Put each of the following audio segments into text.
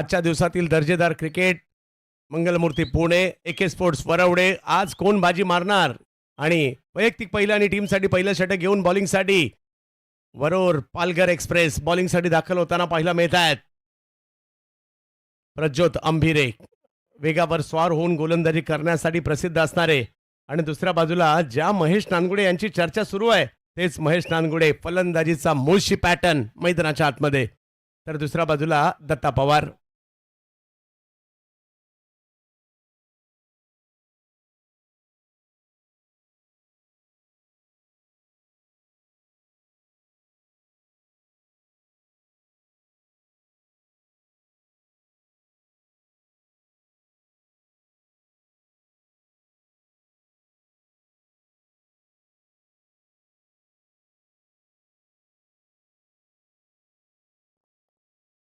आजच्या दिवसातील दर्जेदार क्रिकेट मंगलमूर्ती पुणे, एके स्पोर्ट्स वरवडे. आज कोण बाजी मारणार आणि वैयक्तिक पहिलं आणि टीमसाठी पहिलं षटक घेऊन बॉलिंगसाठी वरोर पालघर एक्सप्रेस बॉलिंगसाठी दाखल होताना पाहायला मिळत आहेत. प्रज्योत अंभिरे वेगावर स्वार होऊन गोलंदाजी करण्यासाठी प्रसिद्ध असणारे आणि दुसऱ्या बाजूला ज्या महेश नानगुडे यांची चर्चा सुरू आहे तेच महेश नानगुडे फलंदाजीचा मूळशी पॅटर्न मैदानाच्या आतमध्ये, तर दुसऱ्या बाजूला दत्ता पवार.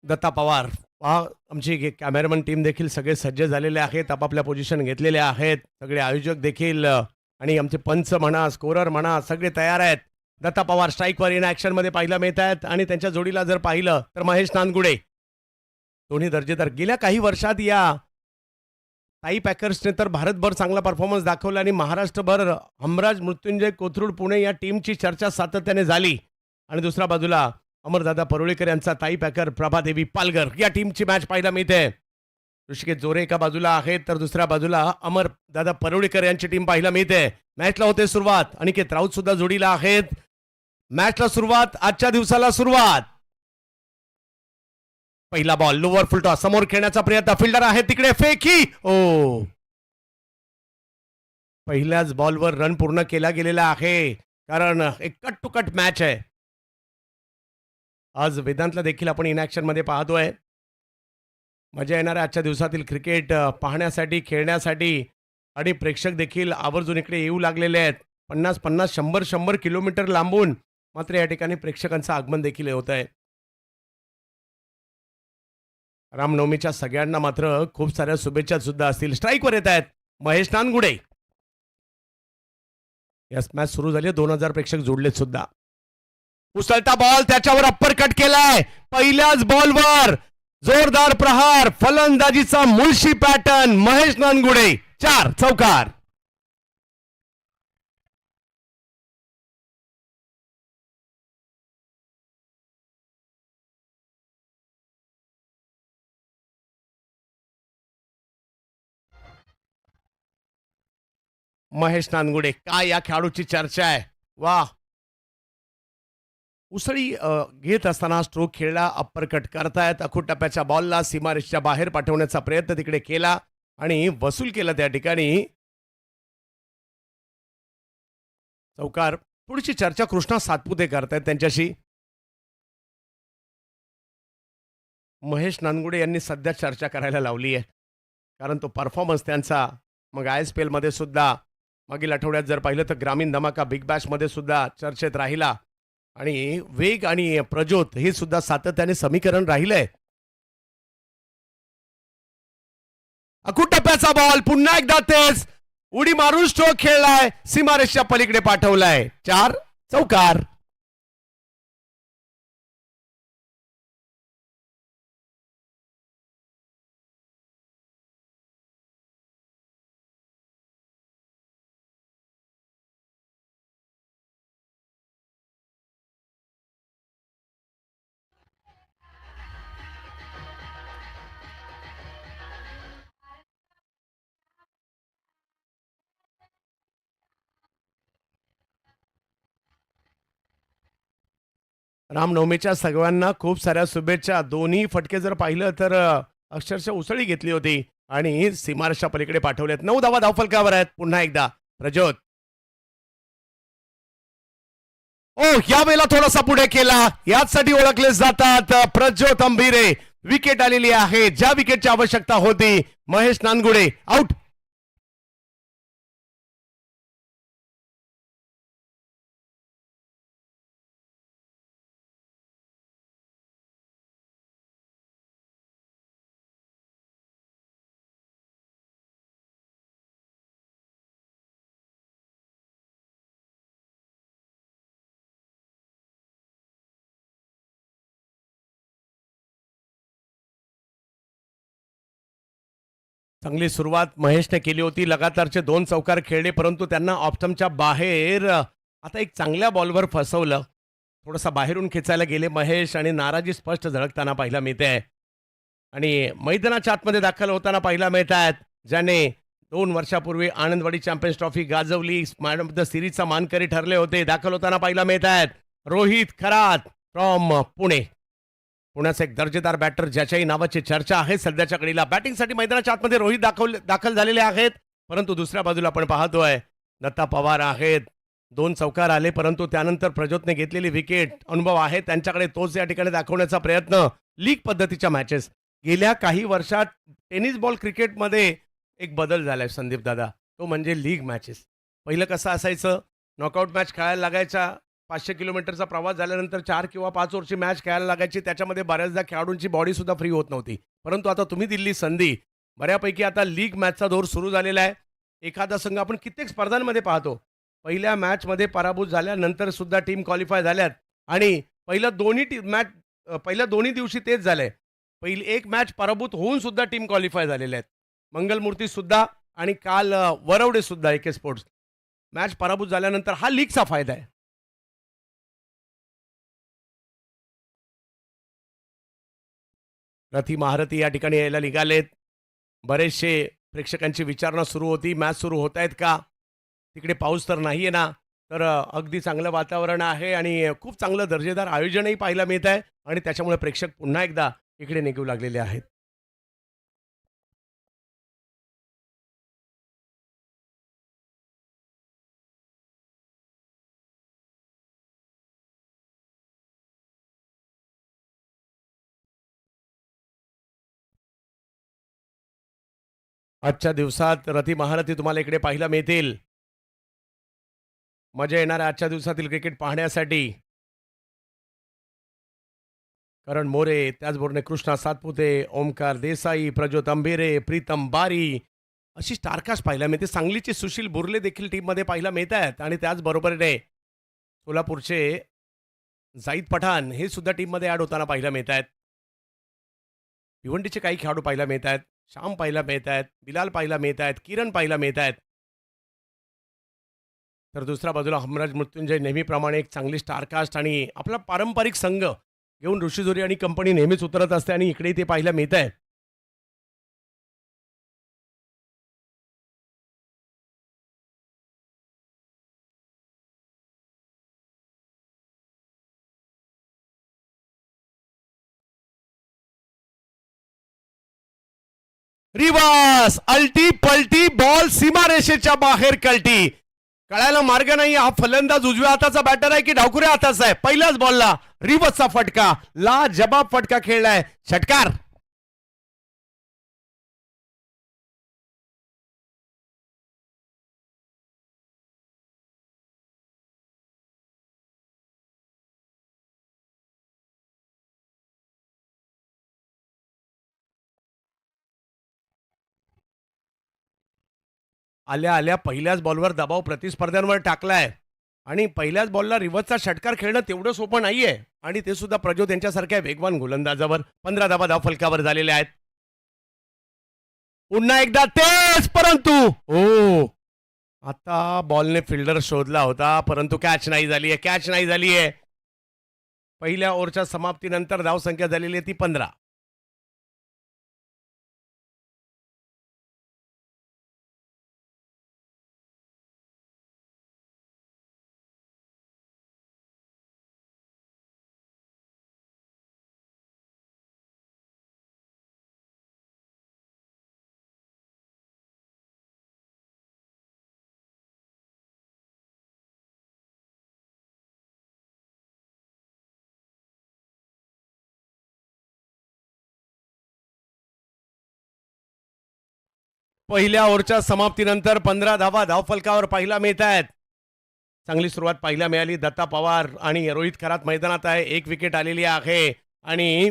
दत्ता पवार पहा, आमची कॅमेरामन टीम देखील सगळे सज्ज झालेले आहेत, आपापल्या पोझिशन घेतलेले आहेत, सगळे आयोजक देखील आणि आमचे पंच म्हणा स्कोरर म्हणा सगळे तयार आहेत. दत्ता पवार स्ट्राईकवर इन ॲक्शनमध्ये पाहायला मिळत आहेत आणि त्यांच्या जोडीला जर पाहिलं तर महेश नानगुडे दोन्ही दर्जेदार. गेल्या काही वर्षात या ताई पॅकर्सने तर भारतभर चांगला परफॉर्मन्स दाखवला आणि महाराष्ट्रभर हमराज मृत्युंजय कोथरूड पुणे या टीमची चर्चा सातत्याने झाली. आणि दुसऱ्या बाजूला अमरदादा परुळेकर यांचा ताई पॅकर प्रभादेवी पालघर या टीमची मॅच पाहायला मिळते. ऋषिकेश जोरे एका बाजूला आहेत तर दुसऱ्या बाजूला अमरदादा परुळेकर यांची टीम पाहायला मिळते. मॅचला होते सुरुवात, अनिकेत राऊत सुद्धा जोडीला आहेत. मॅचला सुरुवात, आजच्या दिवसाला सुरुवात. पहिला बॉल लोअर फुलटॉस समोर खेळण्याचा प्रयत्न, फिल्डर आहे तिकडे, फेकी ओ. पहिल्याच बॉलवर रन पूर्ण केला गेलेला आहे कारण एक कट टू कट मॅच आहे. आज वेदांतला देखील आपण इन ॲक्शनमध्ये पाहतोय. मजा येणार आहे आजच्या दिवसातील क्रिकेट पाहण्यासाठी, खेळण्यासाठी आणि प्रेक्षक देखील आवर्जून इकडे येऊ लागलेले आहेत. 50-50, 100-100 किलोमीटर लांबून मात्र या ठिकाणी प्रेक्षकांचं आगमन देखील होत आहे. रामनवमीच्या सगळ्यांना मात्र खूप साऱ्या शुभेच्छा सुद्धा असतील. स्ट्राईकवर येत आहेत महेश नानगुडे. यस, मॅच सुरू झाली, 2000 प्रेक्षक जोडलेत सुद्धा. उचलता बॉल, त्याच्यावर अप्पर कट केलाय. पहिल्याच बॉलवर जोरदार प्रहार, फलंदाजीचा मुळशी पॅटर्न. महेश नानगुडे 4 चौकार. महेश नानगुडे, काय या खेळाडूची चर्चा आहे. वा, उसळी घेत असताना स्ट्रोक खेळला, अप्पर कट करतायत. अखूट टप्प्याच्या बॉलला सीमारेषच्या बाहेर पाठवण्याचा प्रयत्न तिकडे केला आणि वसूल केला त्या ठिकाणी चौकार. थोडीशी चर्चा कृष्णा सातपुते करतायत त्यांच्याशी. महेश नानगुडे यांनी सध्या चर्चा करायला लावली आहे कारण तो परफॉर्मन्स त्यांचा मग ISPL मध्ये सुद्धा मागील आठवड्यात जर पाहिलं तर ग्रामीण धमाका बिग बॅश मध्ये सुद्धा चर्चेत राहिला आणि वेग आणि प्रज्योत हे सुद्धा सातत्याने समीकरण राहिलंय. अखूट टप्प्याचा बॉल, पुन्हा एकदा तेच उडी मारून स्ट्रोक खेळलाय, सीमारेषच्या पलीकडे पाठवलाय. 4 चौकार. रामनवमीच्या सगळ्यांना खूप साऱ्या शुभेच्छा. दोन्ही फटके जर पाहिलं तर अक्षरशः उसळी घेतली होती आणि सीमारेषच्या पलीकडे पाठवलेत. 9 धावा धावफलकावर आहेत. पुन्हा एकदा प्रज्योत. ओ, या वेळेला थोडासा पुढे केला, याचसाठी ओळखले जातात प्रज्योत अंभिरे. विकेट आलेली आहे, ज्या विकेटची आवश्यकता होती. महेश नानगुडे आउट. चांगली सुरुवात महेशने केली होती. लगातारचे 2 चौकार खेळले, परंतु त्यांना ऑप्टमच्या बाहेर आता एक चांगल्या बॉलवर फसवलं. थोडासा बाहेरून खेचायला गेले महेश आणि नाराजी स्पष्ट झळकताना पाहायला मिळते. आणि मैदानाच्या आतमध्ये दाखल होताना पाहायला मिळत आहेत, ज्याने 2 वर्षापूर्वी आनंदवाडी चॅम्पियन्स ट्रॉफी गाजवली, मॅन ऑफ द सिरीजचा मानकरी ठरले होते. दाखल होताना पाहायला मिळत आहेत रोहित खरात फ्रॉम पुणे. पुण्याचा एक दर्जेदार बॅटर ज्याच्याही नावाची चर्चा आहे सध्याच्या घडीला. बॅटिंगसाठी मैदानाच्या आतमध्ये रोहित दाखल झालेले आहेत, परंतु दुसऱ्या बाजूला आपण पाहतोय दत्ता पवार आहेत. 2 चौकार आले, परंतु त्यानंतर प्रज्योतने घेतलेली विकेट अनुभव आहे त्यांच्याकडे, तोच या ठिकाणी दाखवण्याचा प्रयत्न. लीग पद्धतीच्या मॅचेस गेल्या काही वर्षात टेनिस बॉल क्रिकेटमध्ये एक बदल झालाय संदीप दादा, तो म्हणजे लीग मॅचेस. पहिलं कसं असायचं, नॉकआउट मॅच खेळायला लागायच्या, 500 किलोमीटरचा प्रवास झाल्यानंतर 4 किंवा 5 ओव्हरची मॅच खेळायला लागायची, त्याच्यामध्ये बऱ्याचदा खेळाडूंची बॉडी सुद्धा फ्री होत नव्हती. परंतु आता तुम्ही दिल्ली संधी, बऱ्यापैकी आता लीग मॅचचा दौर सुरू झालेला आहे. एखादा संघ आपण कित्येक स्पर्धांमध्ये पाहतो, पहिल्या मॅचमध्ये पराभूत झाल्यानंतर सुद्धा टीम क्वालिफाय झाल्यात. आणि पहिल्या दोन्ही दिवशी तेच झालंय, पहिली एक मॅच पराभूत होऊन सुद्धा टीम क्वालिफाय झालेल्या आहेत. मंगलमूर्ती सुद्धा आणि काल वरवडे सुद्धा एके स्पोर्ट्स मॅच पराभूत झाल्यानंतर. हा लीगचा फायदा आहे. रथी महारथी या ठिकाणी यायला निघालेत. बरेचसे प्रेक्षकांची विचारणा सुरू होती, मॅच सुरू होत आहेत का, तिकडे पाऊस तर नाहीये ना. तर अगदी चांगलं वातावरण आहे आणि खूप चांगलं दर्जेदार आयोजनही पाहायला मिळत आहे आणि त्याच्यामुळे प्रेक्षक पुन्हा एकदा इकडे निघू लागलेले आहेत. आजच्या दिवसात रथी महारथी तुम्हाला इकडे पाहायला मिळतील. मजा येणार आजच्या दिवसातील क्रिकेट पाहण्यासाठी. करण मोरे, त्याचबरोबर कृष्णा सातपुते, ओमकार देसाई, प्रज्योत अंबेरे, प्रीतम बारी अशी स्टारकास्ट पाहायला मिळते. सांगलीचे सुशील बुर्ले देखील टीममध्ये पाहायला मिळत आहेत आणि त्याचबरोबरीने सोलापूरचे जाईद पठाण हे सुद्धा टीममध्ये ॲड होताना पाहायला मिळत आहेत. भिवंडीचे काही खेळाडू पाहायला मिळत आहेत. श्याम पाहायला मिळत आहेत, बिलाल पाहायला मिळत आहेत, किरण पाहायला मिळत आहेत. तर दुसऱ्या बाजूला हमराज मृत्युंजय नेहमीप्रमाणे एक चांगली स्टारकास्ट आणि आपला पारंपरिक संघ घेऊन ऋषीजोरी आणि कंपनी नेहमीच उतरत असते आणि इकडे ते पाहायला मिळत आहे. रिवर्स अल्टी पलटी बॉल सीमारेषेच्या बाहेर कल्टी. कळायला मार्ग नाही, हा फलंदाज उजव्या हाताचा बॅटर आहे की डावकुऱ्या हाताचा आहे. पहिल्याच बॉलला रिवर्सचा फटका, ला जबाब फटका खेळलाय, षटकार. आल्या आल्या पहिल्याच बॉलवर दबाव प्रतिस्पर्ध्यांवर टाकलाय आणि पहिल्याच बॉलला रिव्हर्सचा षटकार खेळणं तेवढं सोपं नाहीये आणि ते सुद्धा प्रज्योत यांच्यासारख्या वेगवान गोलंदाजावर. 15 धावा फलकावर झालेल्या आहेत. पुन्हा एकदा तेच, परंतु ओ आता बॉलने फिल्डर शोधला होता, परंतु कॅच नाही झाली आहे, कॅच नाही झाली आहे. पहिल्या ओव्हरच्या समाप्तीनंतर धावसंख्या झालेली आहे ती 15. पहिल्या ओव्हरच्या समाप्तीनंतर 15 धावा धावफलकावर पाहायला मिळत आहेत. चांगली सुरुवात पाहायला मिळाली. दत्ता पवार आणि रोहित खरात मैदानात आहे. एक विकेट आलेली आहे आणि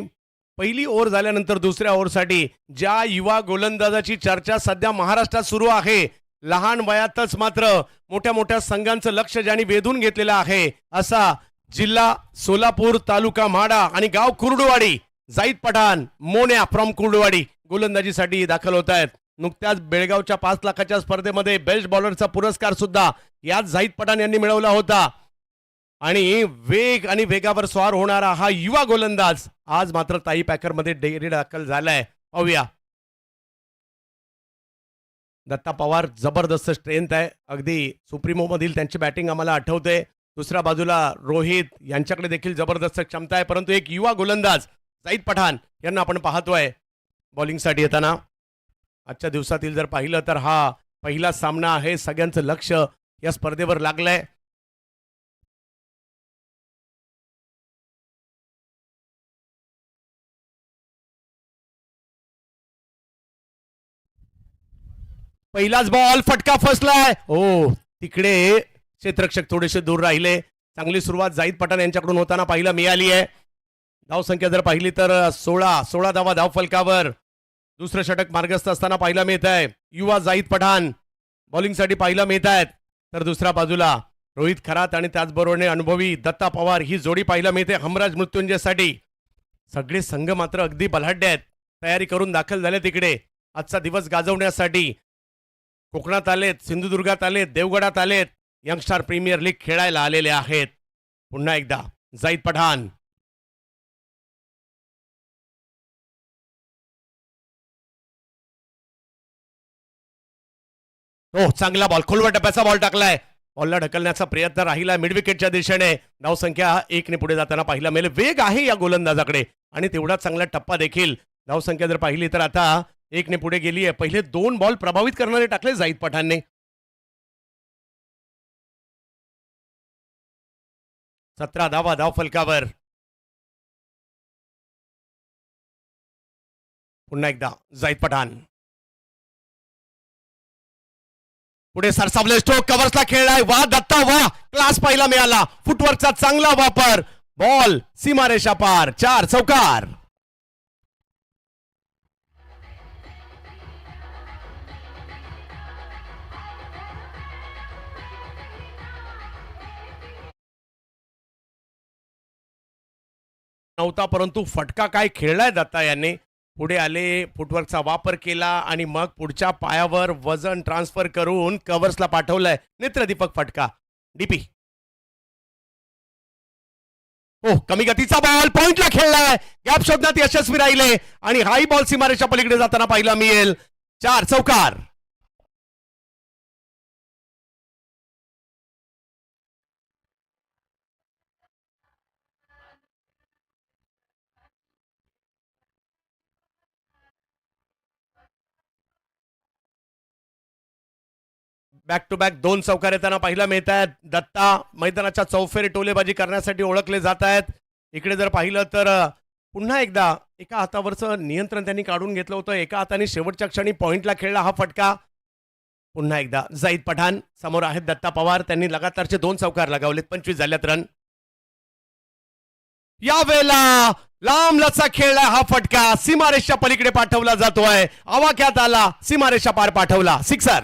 पहिली ओव्हर झाल्यानंतर दुसऱ्या ओव्हरसाठी ज्या युवा गोलंदाजाची चर्चा सध्या महाराष्ट्रात सुरू आहे, लहान वयातच मात्र मोठ्या मोठ्या संघांचं लक्ष ज्यांनी वेधून घेतलेलं आहे, असा जिल्हा सोलापूर, तालुका म्हाडा आणि गाव कुर्डुवाडी, जाईद पठाण मोन्या फ्रॉम कुर्डुवाडी गोलंदाजीसाठी दाखल होत आहेत. नुकत्याच बेळगावच्या 5 लाखाच्या स्पर्धेमध्ये बेस्ट बॉलरचा पुरस्कार सुद्धा याच जाहीद पठाण यांनी मिळवला होता. आणि वेग आणि वेगावर स्वार होणारा हा युवा गोलंदाज आज मात्र ताई पॅकर मध्ये डेरी दाखल झालाय. पाहूया. दत्ता पवार जबरदस्त स्ट्रेंथ आहे, अगदी सुप्रीमो मधील त्यांची बॅटिंग आम्हाला आठवते. दुसऱ्या बाजूला रोहित यांच्याकडे देखील जबरदस्त क्षमता आहे, परंतु एक युवा गोलंदाज जाहीद पठाण यांना आपण पाहतोय बॉलिंगसाठी येताना. आजच्या दिवसातील जर पाहिलं तर हा पहिला सामना आहे, सगळ्यांचं लक्ष या स्पर्धेवर लागलंय. पहिलाच बॉल फटका फसलाय. ओ तिकडे क्षेत्ररक्षक थोडेसे दूर राहिले. चांगली सुरुवात जाहीद पठाण यांच्याकडून होताना पाहायला मिळाली आहे. धावसंख्या जर पाहिली तर 16 धावा धाव फलकावर. दुसरं षटक मार्गस्थ असताना पाहायला मिळत आहे. युवा जाहीद पठाण बॉलिंगसाठी पाहायला मिळत आहेत. तर दुसऱ्या बाजूला रोहित खरात आणि त्याचबरोबर अनुभवी दत्ता पवार ही जोडी पाहायला मिळते हमराज मृत्युंजयसाठी. सगळे संघ मात्र अगदी बलाढ्य आहेत, तयारी करून दाखल झाले तिकडे आजचा दिवस गाजवण्यासाठी. कोकणात आलेत, सिंधुदुर्गात आलेत, देवगडात आलेत, यंगस्टार प्रीमियर लीग खेळायला आलेले आहेत. पुन्हा एकदा जाहीद पठाण. हो चांगला बॉल, खोलवर टप्प्याचा बॉल टाकलाय. बॉलला ढकलण्याचा प्रयत्न राहिला मिड विकेटच्या दिशेने. धावसंख्या 1 ने पुढे जाताना पाहिला मिळेल. वेग आहे या गोलंदाजाकडे आणि तेवढा चांगला टप्पा देखील. धावसंख्या जर पाहिली तर आता 1 ने पुढे गेली आहे. पहिले 2 बॉल प्रभावित करणारे टाकले जाहीद पठाणने. 17 धावा धाव फलकावर. पुन्हा एकदा जाहीद पठाण. पुढे सरसावले स्ट्रोक कव्हर्सला खेळलाय. वा दत्ता वा, क्लास पाहिला मिळाला. फुटवर्कचा चांगला वापर. बॉल सीमारेषा पार. 4 चौकार. नव्हता परंतु फटका काय खेळलाय दत्ता यांनी. पुढे आले, फुटवर्कचा वापर केला आणि मग पुढच्या पायावर वजन ट्रान्सफर करून कव्हर्सला पाठवलंय. नेत्रदीपक फटका. डीपी. हो कमी गतीचा बॉल पॉइंटला खेळलाय. गॅप शोधण्यात यशस्वी राहिले आणि हाई बॉल सीमारेच्या पलीकडे जाताना पाहायला मिळेल. 4 चौकार. बॅक टू बॅक 2 चौकार येताना पाहायला मिळत आहेत. दत्ता मैदानाच्या चौफेर टोलेबाजी करण्यासाठी ओळखले जात आहेत. इकडे जर पाहिलं तर पुन्हा एकदा एका हातावरचं नियंत्रण त्यांनी काढून घेतलं होतं. एका हाताने शेवटच्या क्षणी पॉइंटला खेळला हा फटका. पुन्हा एकदा जाहीद पठाण. समोर आहेत दत्ता पवार. त्यांनी लगातारचे 2 चौकार लगावलेत. 25 झाल्यात रन. यावेळेला लांब लचक खेळला हा फटका सीमारेषच्या पलीकडे पाठवला जातोय. आवाक्यात आला, सीमारेषा पार पाठवला. सिक्सर.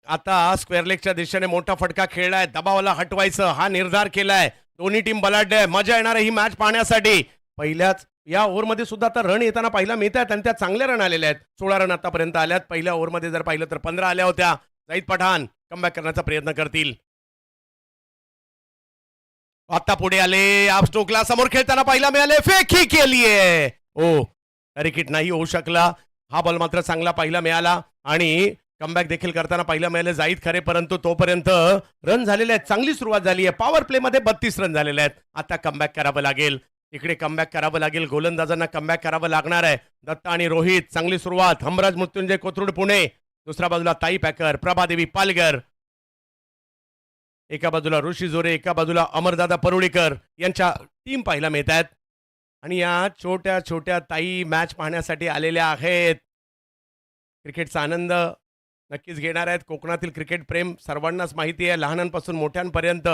आता स्क्वेअर लेगच्या दिशेने मोठा फटका खेळलाय. दबावाला हटवायचं हा निर्धार केलाय. दोन्ही टीम बलाढ्य आहे. मजा येणार ही मॅच पाहण्यासाठी. पहिल्याच या ओव्हरमध्ये सुद्धा आता रन येताना पाहायला मिळत आहेत आणि त्या चांगल्या रन आलेल्या आहेत. 16 रन आतापर्यंत आल्यात. पहिल्या ओव्हरमध्ये जर पाहिलं तर 15 आल्या होत्या. जाहीद पठाण कमबॅक करण्याचा प्रयत्न करतील. आता पुढे आले. आप स्टोकला समोर खेळताना पाहायला मिळाले. फेक ही केलीये. ओ विकेट नाही होऊ शकला. हा बॉल मात्र चांगला पाहायला मिळाला आणि कमबॅक देखील करताना पाहायला मिळाले जाहीद खरे, परंतु तोपर्यंत रन झालेले आहेत. चांगली सुरुवात झाली आहे. पॉवर प्ले मध्ये 32 रन झालेले आहेत. आता कमबॅक करावं लागेल. इकडे कमबॅक करावं लागेल. गोलंदाजांना कमबॅक करावं लागणार आहे. दत्ता आणि रोहित चांगली सुरुवात. हमराज मृत्युंजय कोथरूड पुणे. दुसऱ्या बाजूला ताई पॅकर, प्रभादेवी पालघर. एका बाजूला ऋषी जोरे, एका बाजूला अमरदादा परुळीकर यांच्या टीम पाहायला मिळत आहेत. आणि या छोट्या छोट्या ताई मॅच पाहण्यासाठी आलेल्या आहेत. क्रिकेटचा आनंद नक्कीच घेणार आहेत. कोकणातील क्रिकेट प्रेम सर्वांनाच माहिती आहे. लहानांपासून मोठ्यांपर्यंत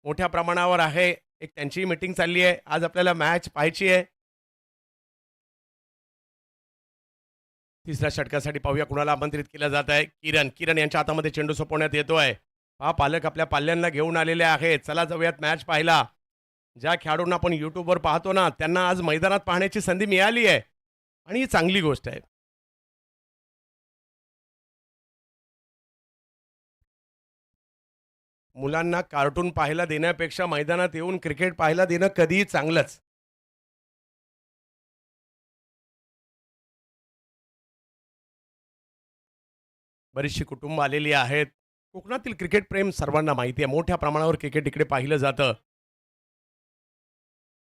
मोठ्या प्रमाणावर आहे. एक त्यांचीही मीटिंग चालली आहे. आज आपल्याला मॅच पाहायची आहे. तिसऱ्या षटकासाठी पाहूया कुणाला आमंत्रित केलं जात आहे. किरण यांच्या हातामध्ये चेंडू सोपवण्यात येतोय. पहा पालक आपल्या पाल्यांना घेऊन आलेले आहेत. चला जाऊयात मॅच पाहायला. ज्या खेळाडूंना आपण यूट्यूबवर पाहतो ना, त्यांना आज मैदानात पाहण्याची संधी मिळाली आहे आणि ही चांगली गोष्ट आहे. मुलांना कार्टून पाहायला देण्यापेक्षा मैदानात येऊन क्रिकेट पाहायला देणं कधीही चांगलंच. बरीचशी कुटुंब आलेली आहेत. कोकणातील क्रिकेट प्रेम सर्वांना माहिती आहे. मोठ्या प्रमाणावर क्रिकेट इकडे पाहिलं जातं.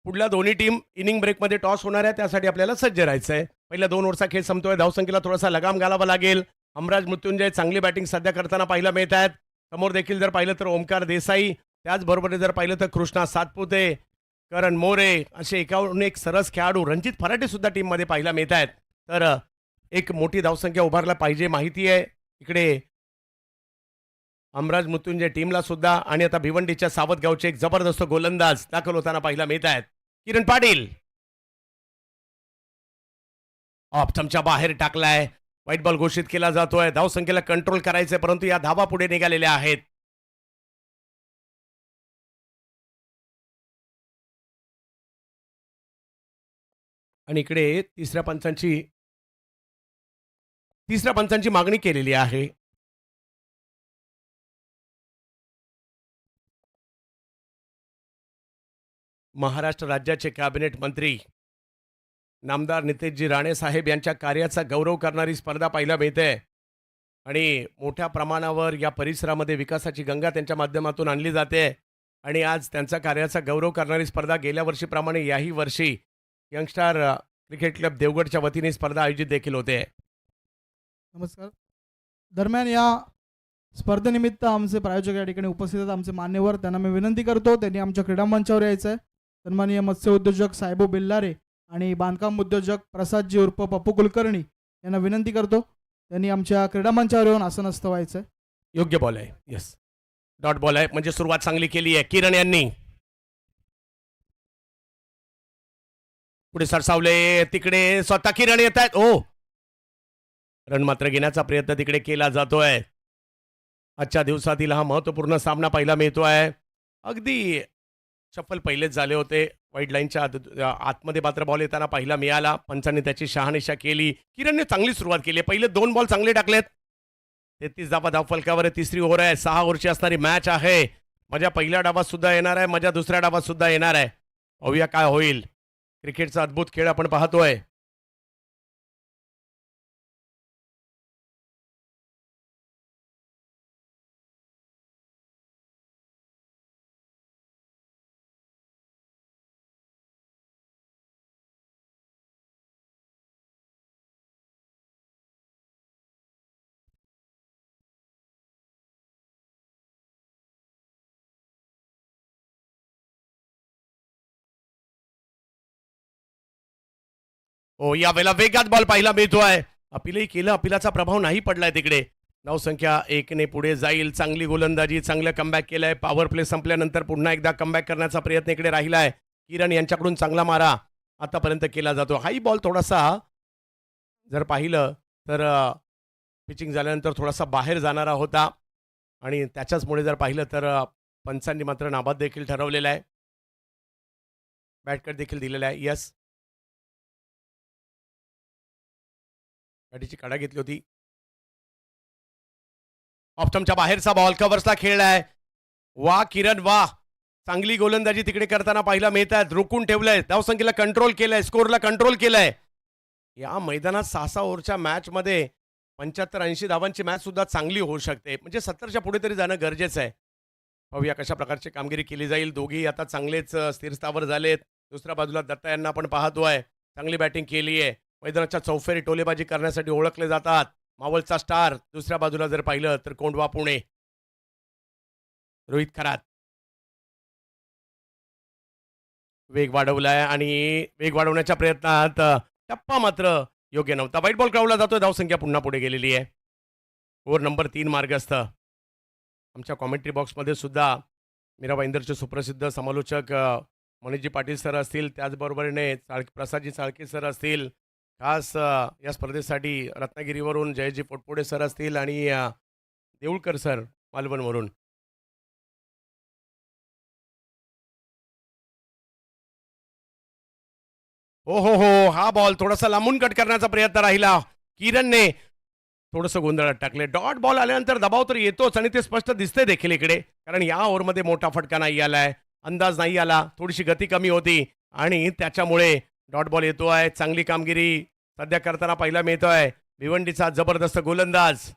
पुढल्या दोन्ही टीम इनिंग ब्रेकमध्ये टॉस होणार आहे, त्यासाठी आपल्याला सज्ज राहायचं आहे. पहिल्या 2 ओव्हरचा खेळ संपतोय. धावसंख्येला थोडासा लगाम घालावा लागेल. हमराज मृत्युंजय चांगली बॅटिंग सध्या करताना पाहायला मिळत आहेत. समोर देखील जर पाहिलं तर ओमकार देसाई, त्याचबरोबर जर पाहिलं तर कृष्णा सातपुते, करण मोरे असे एकाहून एक सरस खेळाडू, रणजित फराटे सुद्धा टीममध्ये पाहायला मिळत आहेत. तर एक मोठी धावसंख्या उभारला पाहिजे माहिती आहे. इकडे हमराज मृत्युंजय टीमला सुद्धा आणि आता भिवंडीच्या सावतगावचे एक जबरदस्त गोलंदाज दाखल होताना पाहायला मिळत आहेत. किरण पाटील ऑफ स्टंपच्या बाहेर टाकलाय. व्हाईट बॉल घोषित केला जातोय. धावसंख्येला कंट्रोल करायचंय, परंतु या धावा पुढे निघालेल्या आहेत. आणि इकडे तिसऱ्या पंचांची मागणी केलेली आहे. महाराष्ट्र राज्याचे कॅबिनेट मंत्री नामदार नितेशजी राणे साहेब यांच्या कार्याचा गौरव करणारी स्पर्धा पाहायला मिळते आणि मोठ्या प्रमाणावर या परिसरामध्ये विकासाची गंगा त्यांच्या माध्यमातून आणली जाते आणि आज त्यांच्या कार्याचा गौरव करणारी स्पर्धा गेल्या वर्षीप्रमाणे याही वर्षी यंगस्टार क्रिकेट क्लब देवगडच्या वतीने स्पर्धा आयोजित देखील होते. नमस्कार. दरम्यान या स्पर्धेनिमित्त आमचे प्रायोजक या ठिकाणी उपस्थित आहेत. आमचे मान्यवर, त्यांना मी विनंती करतो त्यांनी आमच्या क्रीडा मंचावर यायचं आहे. सन्माननीय मत्स्य उद्योजक साहेबू बेल्लारे आणि बांधकाम उद्योजक प्रसादजी उर्फ पप्पू कुलकर्णी यांना विनंती करतो त्यांनी आमच्या क्रीडा मंचावर येऊन आसनस्थ व्हायचं आहे. योग्य बॉल आहे. येस, डॉट बॉल आहे, म्हणजे सुरुवात चांगली केली आहे किरण यांनी. पुढे सरसावले, तिकडे स्वतः किरण येत आहेत. ओ, रन मात्र घेण्याचा प्रयत्न तिकडे केला जातोय. आजच्या दिवसातील हा महत्वपूर्ण सामना पाहायला मिळतोय. अगदी शफल पहिलेच झाले होते. व्हाईट लाईनच्या आतमध्ये मात्र बॉल येताना पाहायला मिळाला. पंचांनी त्याची शहानिशा केली. किरणने चांगली सुरुवात केली. पहिले 2 बॉल चांगले टाकलेत. 33 धावा धावफलकावर आहे. तिसरी ओव्हर आहे. 6 ओव्हरची असणारी मॅच आहे. माझ्या पहिल्या डावात सुद्धा येणार आहे, माझ्या दुसऱ्या डावात सुद्धा येणार आहे. पाहूया काय होईल. क्रिकेटचा अद्भुत खेळ आपण पाहतोय. हो, यावेळेला वेगात बॉल पाहायला मिळतोय. अपीलही केलं, अपिलाचा प्रभाव नाही पडलाय तिकडे. धावसंख्या 1 ने पुढे जाईल. चांगली गोलंदाजी, चांगलं कमबॅक केलंय. पॉवर प्ले संपल्यानंतर पुन्हा एकदा कमबॅक करण्याचा प्रयत्न इकडे राहिलाय. किरण यांच्याकडून चांगला मारा आतापर्यंत केला जातो. हाही बॉल थोडासा जर पाहिलं तर पिचिंग झाल्यानंतर थोडासा बाहेर जाणारा होता आणि त्याच्याचमुळे जर पाहिलं तर पंचांनी मात्र नाबाद देखील ठरवलेला आहे. बॅटकट देखील दिलेला आहे. यस, गाडीची काढा घेतली होती. ऑप्टमच्या बाहेरचा बॉल कव्हर्सला खेळलाय. वा किरण वा, चांगली गोलंदाजी तिकडे करताना पाहायला मिळत आहे. रोखून ठेवलंय, धावसंख्येला कंट्रोल केलंय, स्कोरला कंट्रोल केलंय. या मैदानात 6-6 ओव्हरच्या मॅचमध्ये 75-80 धावांची मॅच सुद्धा चांगली होऊ शकते. म्हणजे 70च्या पुढे तरी जाणं गरजेचं आहे. पाहूया कशा प्रकारची कामगिरी केली जाईल. दोघी आता चांगलेच स्थिरस्थावर झालेत. दुसऱ्या बाजूला दत्ता यांना आपण पाहतोय, चांगली बॅटिंग केली आहे. मैदानाच्या चौफेरी टोलेबाजी करण्यासाठी ओळखले जातात. मावळचा स्टार. दुसऱ्या बाजूला जर पाहिलं तर कोंडवा पुणे, रोहित खरात. वेग वाढवलाय आणि वेग वाढवण्याच्या प्रयत्नात टप्पा मात्र योग्य नव्हता. व्हाईट बॉल ग्राउंडला जातोय. धावसंख्या पुन्हा पुढे गेलेली आहे. ओव्हर नंबर 3 मार्गस्थ. आमच्या कॉमेंट्री बॉक्समध्ये सुद्धा मीरा भाईंदरचे सुप्रसिद्ध समालोचक मणिजी पाटील सर असतील, त्याचबरोबरीने प्रसादजी चाळके सर असतील, खास या स्पर्धेसाठी रत्नागिरीवरून जयजी पोटपोडे सर असतील आणि देऊळकर सर मालवणवरून. हो, हो, हो. हा बॉल थोडासा लांबून कट करण्याचा प्रयत्न राहिला. किरणने थोडंसं गोंधळात टाकले. डॉट बॉल आल्यानंतर दबाव तर येतोच आणि ते स्पष्ट दिसतंय देखील इकडे. कारण या ओव्हरमध्ये मोठा फटका नाही आलाय. अंदाज नाही आला. थोडीशी गती कमी होती आणि त्याच्यामुळे डॉट बॉल येतोय. चांगली कामगिरी सध्या करताना पाहायला मिळतोय. भिवंडीचा जबरदस्त गोलंदाज.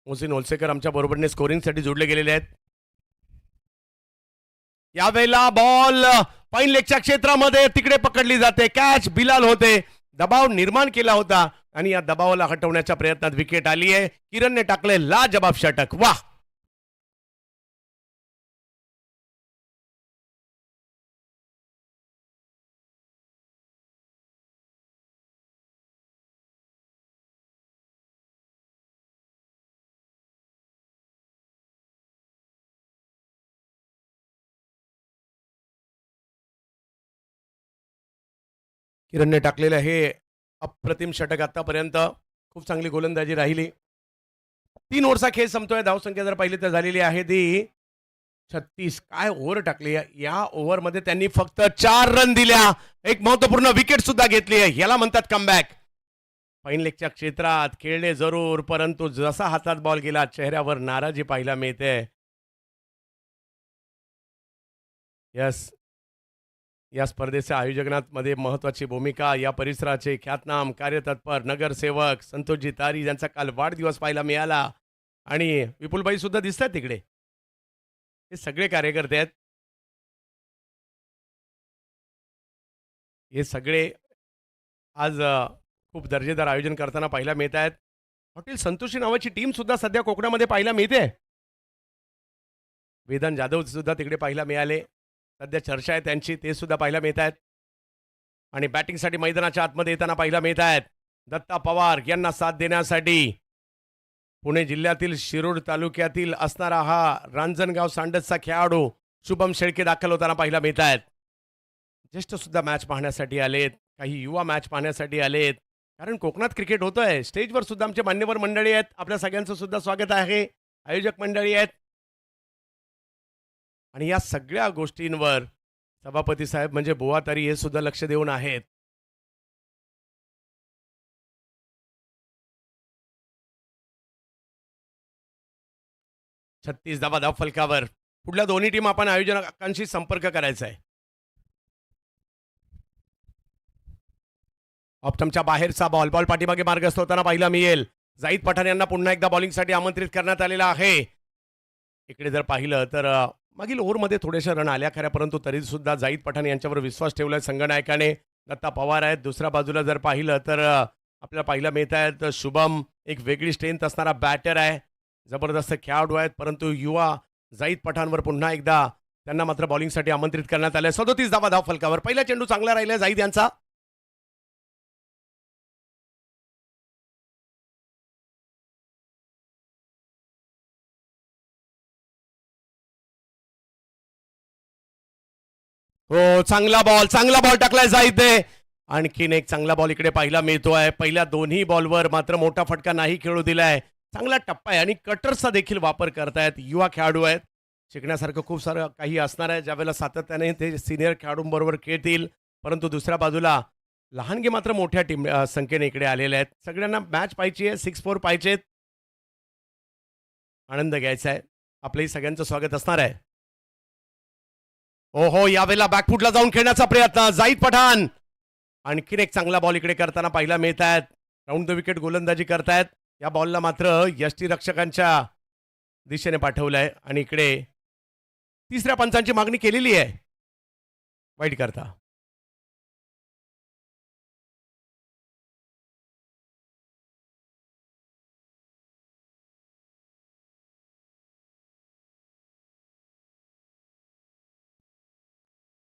मोहसिन होलसेकर आमच्या बरोबरीने स्कोरिंगसाठी जोडले गेलेले आहेत. यावेळेला बॉल पाईन लेगच्या क्षेत्रामध्ये तिकडे पकडली जाते. कॅच बिलाल होते. दबाव निर्माण केला होता आणि या दबावाला हटवण्याच्या प्रयत्नात विकेट आली आहे. किरणने टाकले लाजबाब षटक. वाह. किरणने टाकलेलं हे अप्रतिम षटक आतापर्यंत. खूप चांगली गोलंदाजी राहिली. 3 ओव्हरचा खेळ संपतोय. धावसंख्या जर पाहिली तर झालेली आहे ती 36. काय ओव्हर टाकली आहे. या ओव्हरमध्ये त्यांनी फक्त 4 रन दिल्या. एक महत्वपूर्ण विकेट सुद्धा घेतली आहे. याला म्हणतात कमबॅक. फाईन लेगच्या क्षेत्रात खेळले जरूर, परंतु जसा हातात बॉल गेला चेहऱ्यावर नाराजी पाहायला मिळते. यस, या स्पर्धेच्या आयोजनामध्ये महत्त्वाची भूमिका या परिसराचे ख्यातनाम कार्यतत्पर नगरसेवक संतोषजी तारी यांचा काल वाढदिवस पाहायला मिळाला आणि विपुलबाई सुद्धा दिसतात तिकडे. हे सगळे कार्यकर्ते आहेत. हे सगळे आज खूप दर्जेदार आयोजन करताना पाहायला मिळत आहेत. हॉटेल संतोषी नावाची टीम सुद्धा सध्या कोकणामध्ये पाहायला मिळते. वेदांत जाधव सुद्धा तिकडे पाहायला मिळाले. सध्या चर्चा आहे त्यांची, ते सुद्धा पाहायला मिळत आहेत. आणि बॅटिंगसाठी मैदानाच्या आतमध्ये येताना पाहायला मिळत आहेत दत्ता पवार यांना साथ देण्यासाठी पुणे जिल्ह्यातील शिरूर तालुक्यातील असणारा हा रांजणगाव सांडसचा खेळाडू शुभम शेळके दाखल होताना पाहायला मिळत आहेत. ज्येष्ठ सुद्धा मॅच पाहण्यासाठी आलेत, काही युवा मॅच पाहण्यासाठी आलेत. कारण कोकणात क्रिकेट होतंय. स्टेजवर सुद्धा आमचे मान्यवर मंडळी आहेत. आपल्या सगळ्यांचं सुद्धा स्वागत आहे. आयोजक मंडळी आहेत आणि या सगळ्या गोष्टींवर सभापती साहेब म्हणजे बुवा तरी हे सुद्धा लक्ष देऊन आहेत. छत्तीस धावा धाव फलकावर. पुढल्या दोन्ही टीम आपण आयोजकांशी संपर्क करायचा आहे. ऑप्टमच्या बाहेरचा बॉल पाठीमागे मार्गस्थ होताना पाहायला मिळेल. जाईद पठाण यांना पुन्हा एकदा बॉलिंगसाठी आमंत्रित करण्यात आलेलं आहे. इकडे जर पाहिलं तर मागील ओव्हरमध्ये थोड्याशा रन आल्या खऱ्या, परंतु तरी सुद्धा जाईद पठाण यांच्यावर विश्वास ठेवलाय संघनायकाने. दत्ता पवार आहेत. दुसऱ्या बाजूला जर पाहिलं तर आपल्याला पाहायला मिळत आहेत शुभम, एक वेगळी स्ट्रेंथ असणारा बॅटर आहे, जबरदस्त खेळाडू आहेत. परंतु युवा जाईद पठाणवर पुन्हा एकदा त्यांना मात्र बॉलिंगसाठी आमंत्रित करण्यात आलंय. 37 धावा धाव फलकावर. पहिला चेंडू चांगला राहिला जाईद यांचा. हो, चांगला बॉल टाकलाय जाईदने. आणखीन एक चांगला बॉल इकडे पाहायला मिळतोय. पहिल्या दोन्ही बॉलवर मात्र मोठा फटका नाही खेळू दिलाय. चांगला टप्पा आहे आणि कटरचा देखील वापर करतायत. युवा खेळाडू आहेत. शिकण्यासारखं खूप सारं काही असणार आहे. ज्यावेळेला सातत्याने ते सिनियर खेळाडूंबरोबर खेळतील. परंतु दुसऱ्या बाजूला लहानगे मात्र मोठ्या टीम संख्येने इकडे आलेले आहेत. सगळ्यांना मॅच पाहिजे आहे, 6-4 पाहिजेत. आनंद घ्यायचा आहे. आपलंही सगळ्यांचं स्वागत असणार आहे. हो, यावेळेला बॅकफुटला जाऊन खेळण्याचा प्रयत्न जाईद पठाण. आणखीन एक चांगला बॉल इकडे करताना पाहायला मिळत आहेत. राऊंड द विकेट गोलंदाजी करतायत. या बॉलला मात्र यष्टीरक्षकांच्या दिशेने पाठवलंय आणि इकडे तिसऱ्या पंचांची मागणी केलेली आहे वाईट करता.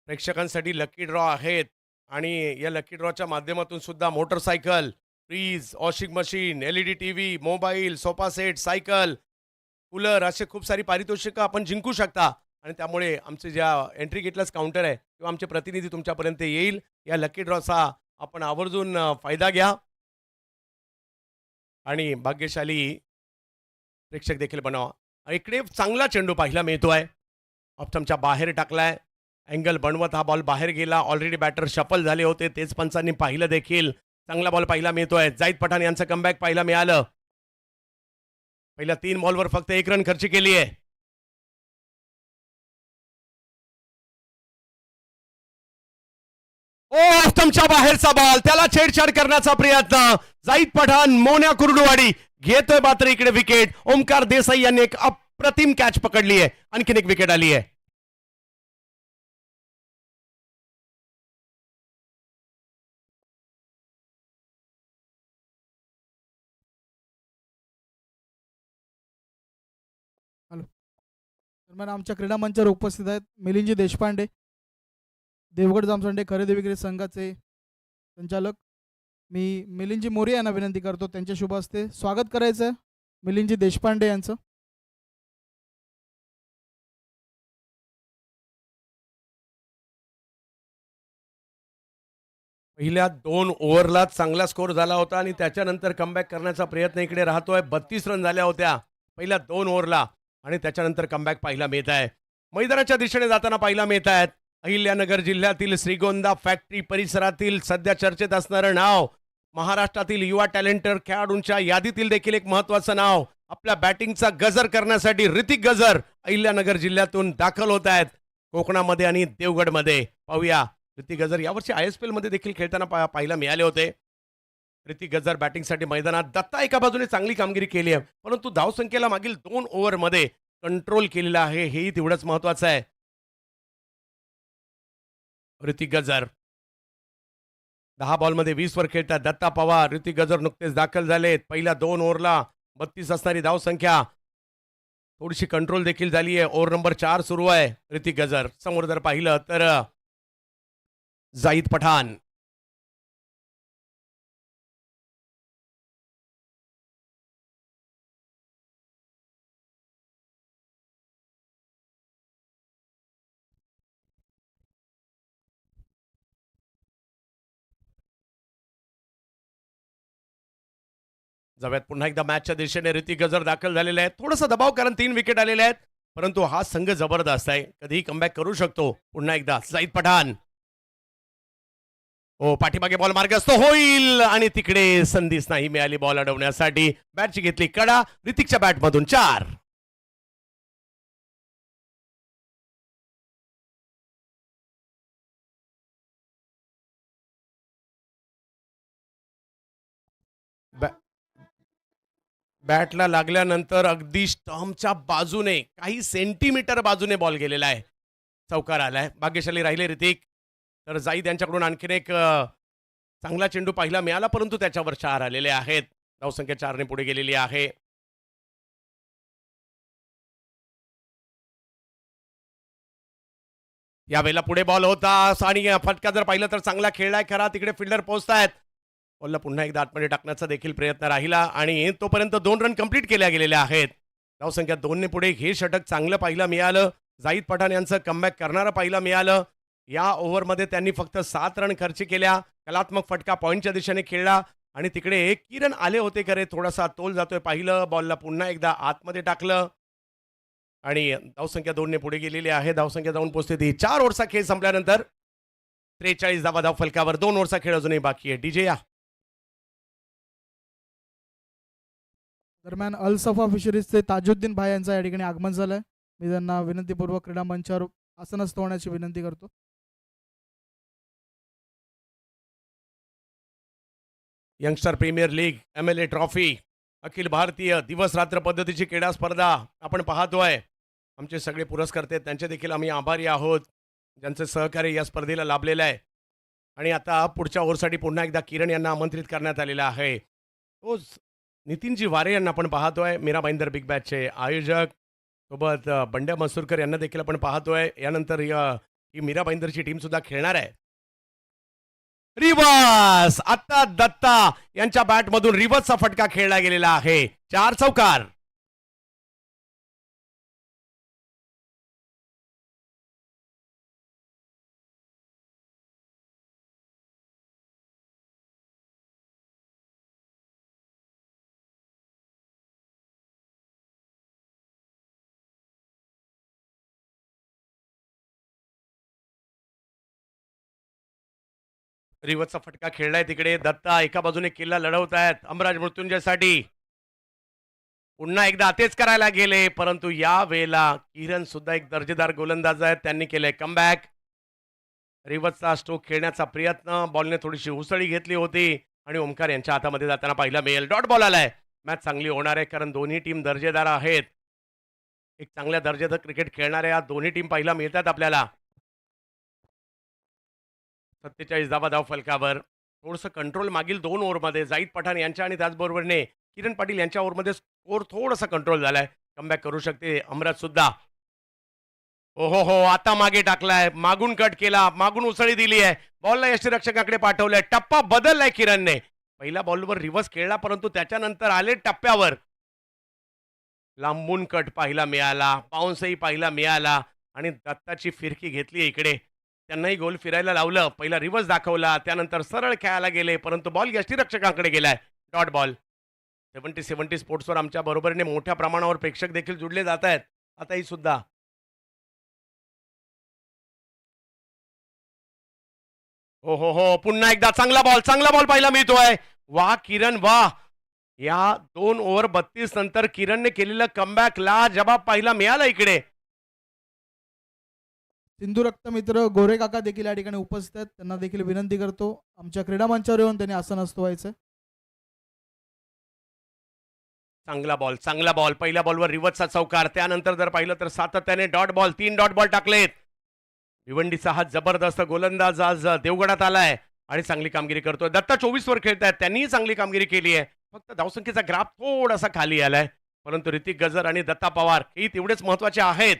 प्रेक्षकांसाठी लकी ड्रॉ आहेत आणि या लकी ड्रॉच्या माध्यमातून सुद्धा motorcycle, fridge, washing machine, LED TV, mobile, sofa set, cycle, cooler असे खूप सारी पारितोषिकं आपण जिंकू शकता आणि त्यामुळे आमचे ज्या एंट्री गेटलाच काउंटर आहे किंवा आमचे प्रतिनिधी तुमच्यापर्यंत येईल. या लकी ड्रॉचा आपण आवर्जून फायदा घ्या आणि भाग्यशाली प्रेक्षक देखील बनावा. इकडे चांगला चेंडू पाहायला मिळतोय. ऑप्टमच्या बाहेर टाकलाय. अँगल बनवत हा बॉल बाहेर गेला. ऑलरेडी बॅटर शफल झाले होते. तेच पंचांनी पाहिलं देखील. चांगला बॉल पाहायला मिळतोय. जाईद पठाण यांचं कमबॅक पाहायला मिळालं. पहिल्या 3 बॉलवर फक्त 1 रन खर्च केली आहे. ऑप्टमच्या बाहेरचा बॉल, त्याला छेडछाड करण्याचा प्रयत्न. जाईद पठाण मोन्या कुर्डुवाडी घेतोय मात्र इकडे विकेट. ओमकार देसाई यांनी एक अप्रतिम कॅच पकडली आहे. आणखीन एक विकेट आली आहे. दरम्यान आमच्या क्रीडा मंचावर उपस्थित आहेत मिलिंदजी देशपांडे, देवगड जामसंडे खरेदी विक्री संघाचे संचालक. मी मिलिंदजी मोरे यांना विनंती करतो त्यांच्या शुभ हस्ते स्वागत करायचं आहे मिलिंदजी देशपांडे यांचं. पहिल्या 2 ओव्हरला चांगला स्कोर झाला होता आणि त्याच्यानंतर कमबॅक करण्याचा प्रयत्न इकडे राहतोय. 32 रन झाल्या होत्या पहिल्या 2 ओव्हरला आणि त्याच्यानंतर कमबॅक पाहायला मिळत आहे. मैदानाच्या दिशेने जाताना पाहायला मिळत आहेत. अहिल्यानगर जिल्ह्यातील श्रीगोंदा फॅक्टरी परिसरातील सध्या चर्चेत असणारं नाव, महाराष्ट्रातील युवा टॅलेंटर खेळाडूंच्या यादीतील देखील एक महत्वाचं नाव, आपल्या बॅटिंगचा गजर करण्यासाठी ऋतिक गजर अहिल्यानगर जिल्ह्यातून दाखल होत आहेत कोकणामध्ये आणि देवगडमध्ये. पाहूया ऋतिक गजर यावर्षी ISPL मध्ये देखील खेळताना पाहायला मिळाले होते. ऋतिक गजर बॅटिंगसाठी मैदानात. दत्ता एका बाजूने चांगली कामगिरी केली आहे, परंतु धावसंख्येला मागील 2 ओव्हरमध्ये कंट्रोल केलेला आहे, हेही तेवढंच महत्वाचं आहे. ऋतिक गजर 10 बॉलमध्ये 20 वर खेळतात. दत्ता पवार, ऋतिक गजर नुकतेच दाखल झालेत. पहिल्या 2 ओव्हरला 32 असणारी धावसंख्या थोडीशी कंट्रोल देखील झाली आहे. ओव्हर नंबर 4 सुरू आहे. ऋतिक गजर समोर जर पाहिलं तर जाईद पठाण. जव्यात पुन्हा एकदा मॅचच्या दिशेने ऋतिक गजर दाखल झालेले आहेत. थोडासा दबाव कारण 3 विकेट आलेले आहेत, परंतु हा संघ जबरदस्त आहे, कधीही कमबॅक करू शकतो. पुन्हा एकदा जाईद पठाण. हो, पाठीमागे बॉल मार्गस्थ होईल आणि तिकडे संधीच नाही मिळाली बॉल अडवण्यासाठी. बॅटची घेतली कडा. ऋतिकच्या बॅटमधून 4. बॅटला लागल्यानंतर अगदी स्टंपच्या बाजूने काही सेंटीमीटर बाजूने बॉल गेलेला आहे. चौकार आलाय. भाग्यशाली राहिले ऋतिक. तर जाईद यांच्याकडून आणखीन एक चांगला चेंडू पाहायला मिळाला, परंतु त्याच्यावर 4 आलेले आहेत. धावसंख्या 4 ने पुढे गेलेली आहे. यावेळेला पुढे बॉल होता आणि फटका जर पाहिलं तर चांगला खेळलाय खरा. तिकडे फिल्डर पोहोचतायत. बॉलला पुन्हा एकदा आतमध्ये टाकण्याचा देखील प्रयत्न राहिला आणि तोपर्यंत 2 रन कंप्लीट केल्या गेलेल्या आहेत. धावसंख्या 2 ने पुढे. हे षटक चांगलं पाहायला मिळालं. जाईद पठाण यांचं कमबॅक करणारं पाहायला मिळालं. या ओव्हरमध्ये त्यांनी फक्त 7 रन खर्च केल्या. कलात्मक फटका पॉईंटच्या दिशेने खेळला आणि तिकडे किरण आले होते खरे. थोडासा तोल जातोय पाहिलं. बॉलला पुन्हा एकदा आतमध्ये टाकलं आणि धावसंख्या 2 ने पुढे गेलेली आहे. धावसंख्या जाऊन पोहोचते ती 4 ओव्हरचा खेळ संपल्यानंतर 43 धावा धाव फलकावर. 2 ओव्हरचा खेळ अजूनही बाकी आहे. डीजे या. दरम्यान अल सफा फिशरीजचे ताजुद्दीन भाई यांचं या ठिकाणी आगमन झालंय. मी त्यांना विनंतीपूर्वक क्रीडा मंचावर आसनस्थ होण्याची विनंती करतो. Youngster premier league, MLA trophy, अखिल भारतीय दिवस रात्र पद्धतीची क्रीडा स्पर्धा आपण पाहतोय. आमचे सगळे पुरस्कर्ते त्यांचे देखील आम्ही आभारी आहोत, ज्यांचे सहकार्य या स्पर्धेला लाभलेलं आहे. आणि आता पुढच्या ओव्हरसाठी पुन्हा एकदा किरण यांना आमंत्रित करण्यात आलेलं आहे. तो नितीनजी वारे यांना आपण पाहतोय, मीरा भाईंदर बिग बॅचचे आयोजक. सोबत बंड्या मसूरकर यांना देखील आपण पाहतोय. यानंतर ही मीरा भाईंदरची टीम सुद्धा खेळणार आहे. रिवर्स. आता दत्ता यांच्या बॅटमधून रिवर्सचा फटका खेळला गेलेला आहे. 4 चौकार. रिवतचा फटका खेळलाय तिकडे. दत्ता एका बाजूने किल्ला लढवत आहेत अमराज मृत्युंजयसाठी. पुन्हा एकदा तेच करायला गेले, परंतु या वेळेला किरण सुद्धा एक दर्जेदार गोलंदाज आहेत, त्यांनी केलंय कमबॅक. रिवतचा स्ट्रोक खेळण्याचा प्रयत्न, बॉलने थोडीशी उसळी घेतली होती आणि ओमकार यांच्या हातामध्ये जाताना पाहिला मिळेल. डॉट बॉल आलाय. मॅच चांगली होणार आहे कारण दोन्ही टीम दर्जेदार आहेत. एक चांगल्या दर्जाचं क्रिकेट खेळणाऱ्या दोन्ही टीम पाहिला मिळतात आपल्याला. 47 धावा धाव फलकावर. थोडंसं कंट्रोल मागील 2 ओव्हरमध्ये जाईद पठाण यांच्या आणि त्याचबरोबरने किरण पाटील यांच्या ओव्हरमध्ये स्कोर थोडासा कंट्रोल झालाय. कमबॅक करू शकते अमराज सुद्धा. ओहो हो, आता मागे टाकलाय, मागून कट केला, मागून उसळी दिली आहे, बॉलला यष्टीरक्षकाकडे पाठवलंय. टप्पा बदललाय किरणने. पहिल्या बॉलवर रिव्हर्स खेळला परंतु त्याच्यानंतर आले टप्प्यावर. लांबून कट पाहायला मिळाला, बाउन्सही पाहायला मिळाला आणि दत्ताची फिरकी घेतली इकडे. त्यांनाही गोल फिरायला लावलं. पहिला रिव्हर्स दाखवला, त्यानंतर सरळ खेळायला गेले परंतु बॉल यष्टीरक्षकाकडे गेलाय. Dot ball. 70 स्पोर्ट्सवर आमच्या बरोबरीने मोठ्या प्रमाणावर प्रेक्षक देखील जुडले जात आहेत आताही सुद्धा. हो, पुन्हा एकदा चांगला बॉल पाहायला मिळतोय. वा किरण वा. या 2 ओव्हर 32 नंतर किरणने केलेलं कमबॅक ला जबाब पाहायला मिळाला इकडे. सिंधू रक्तमित्र गोरे काका देखील या ठिकाणी उपस्थित आहेत, त्यांना देखील विनंती करतो आमच्या क्रीडा मंचावर येऊन त्यांनी आसन व्हायचं. चांगला बॉल. पहिल्या बॉलवर रिव्हर्सचा चौकार, त्यानंतर जर पाहिलं तर सातत्याने डॉट बॉल, 3 डॉट बॉल टाकलेत. भिवंडीचा हा जबरदस्त गोलंदाज आज देवगडात आलाय आणि चांगली कामगिरी करतोय. दत्ता 24 वर खेळतायत, त्यांनीही चांगली कामगिरी केली आहे. फक्त धावसंख्येचा ग्राफ थोडासा खाली आलाय, परंतु ऋतिक गजर आणि दत्ता पवार हे तेवढेच महत्वाचे आहेत.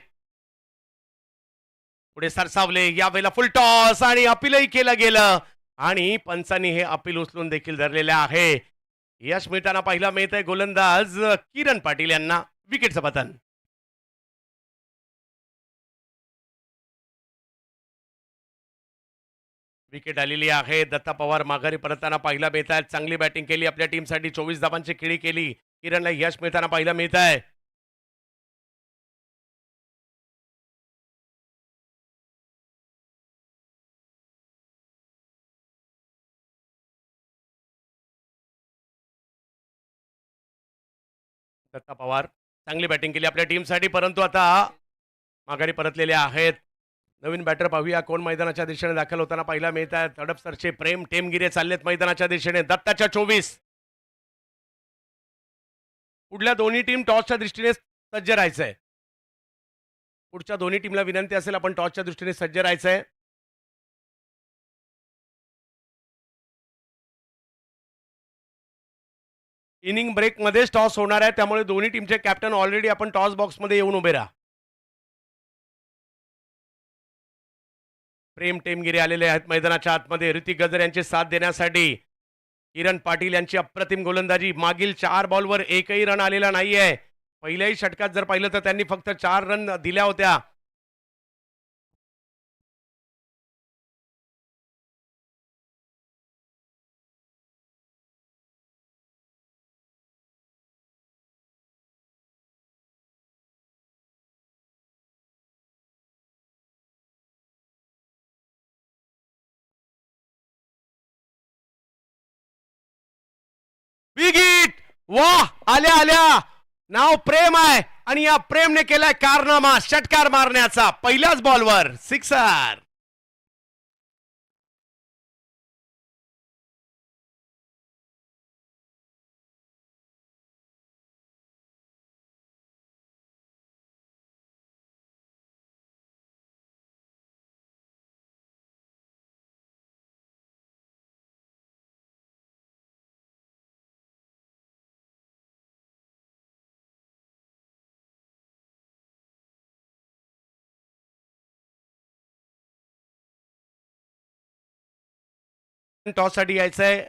पुढे सरसावले, यावेळेला फुल टॉस आणि अपीलही केलं गेलं आणि पंचांनी हे अपील उचलून देखील धरलेले आहे. यश मिळताना पाहिला मिळत आहे गोलंदाज किरण पाटील यांना. विकेटचं पतन. विकेट आलेली आहे. दत्ता पवार माघारी परतताना पाहिला मिळत आहेत. चांगली बॅटिंग केली आपल्या टीमसाठी, 24 धावांची खेळी केली. किरणला यश मिळताना पाहिला मिळत आहे. दत्ता पवार चांगली बॅटिंग केली आपल्या टीमसाठी, परंतु आता माघारी परतलेले आहेत. नवीन बॅटर पाहूया कोण मैदानाच्या दिशेने दाखल होताना पाहिला मिळत आहेत. हडपसरचे प्रेम टेमगिरे चाललेत मैदानाच्या दिशेने. दत्ताच्या 24. पुढल्या दोन्ही टीम टॉसच्या दृष्टीने सज्ज राहायचंय. पुढच्या दोन्ही टीमला विनंती असेल आपण टॉसच्या दृष्टीने सज्ज राहायचंय. इनिंग ब्रेक मध्येच टॉस होणार आहे, त्यामुळे दोन्ही टीमचे कॅप्टन ऑलरेडी आपण टॉस बॉक्समध्ये येऊन उभे राहा. प्रेम टेमगिरी आलेले आहेत मैदानाच्या आतमध्ये ऋतिक गजर यांची साथ देण्यासाठी. किरण पाटील यांची अप्रतिम गोलंदाजी. मागील 4 बॉलवर एकही रन आलेला नाहीये. पहिल्याही षटकात जर पाहिलं तर त्यांनी फक्त 4 रन दिल्या होत्या. विकेट. वाह, आल्या आल्या. नाव प्रेम आहे आणि या प्रेमने केलाय कारनामा षटकार मारण्याचा. पहिल्याच बॉलवर सिक्सर. टॉस साठी यायचंय.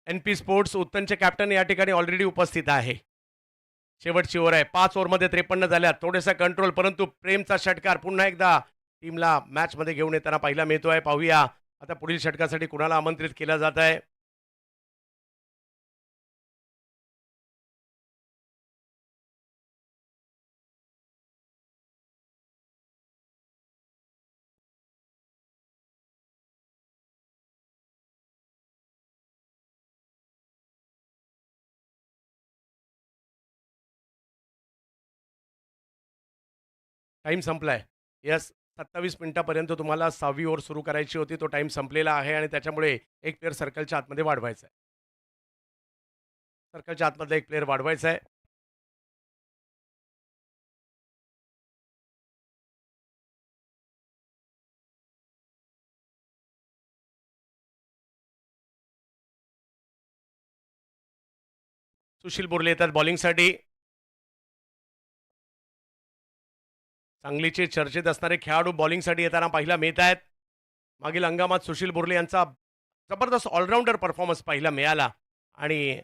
NP स्पोर्ट्स उत्तनचे कॅप्टन या ठिकाणी ऑलरेडी उपस्थित आहे. शेवटची ओव्हर आहे. 5 ओव्हरमध्ये 53 झाल्या. थोडेसा कंट्रोल, परंतु प्रेमचा षटकार पुन्हा एकदा टीमला मॅच मध्ये घेऊन येताना पाहिला मिळतोय. पाहूया आता पुढील षटकासाठी कुणाला आमंत्रित केलं जात आहे. टाइम संपलाय. यस, 27 मिनिटापर्यंत तुम्हाला 6वी ओव्हर सुरू करायची होती. तो टाइम संपलेला आहे आणि त्याच्यामुळे एक प्लेयर सर्कलच्या आतमध्ये वाढवायचा आहे. सर्कलच्या आतमधला एक प्लेयर वाढवायचा आहे. सुशील बोरले येतात बॉलिंगसाठी. सांगलीचे चर्चेत असणारे खेळाडू बॉलिंगसाठी येताना पाहायला मिळत आहेत. मागील हंगामात सुशील बोरले यांचा जबरदस्त ऑलराऊंडर परफॉर्मन्स पाहायला मिळाला आणि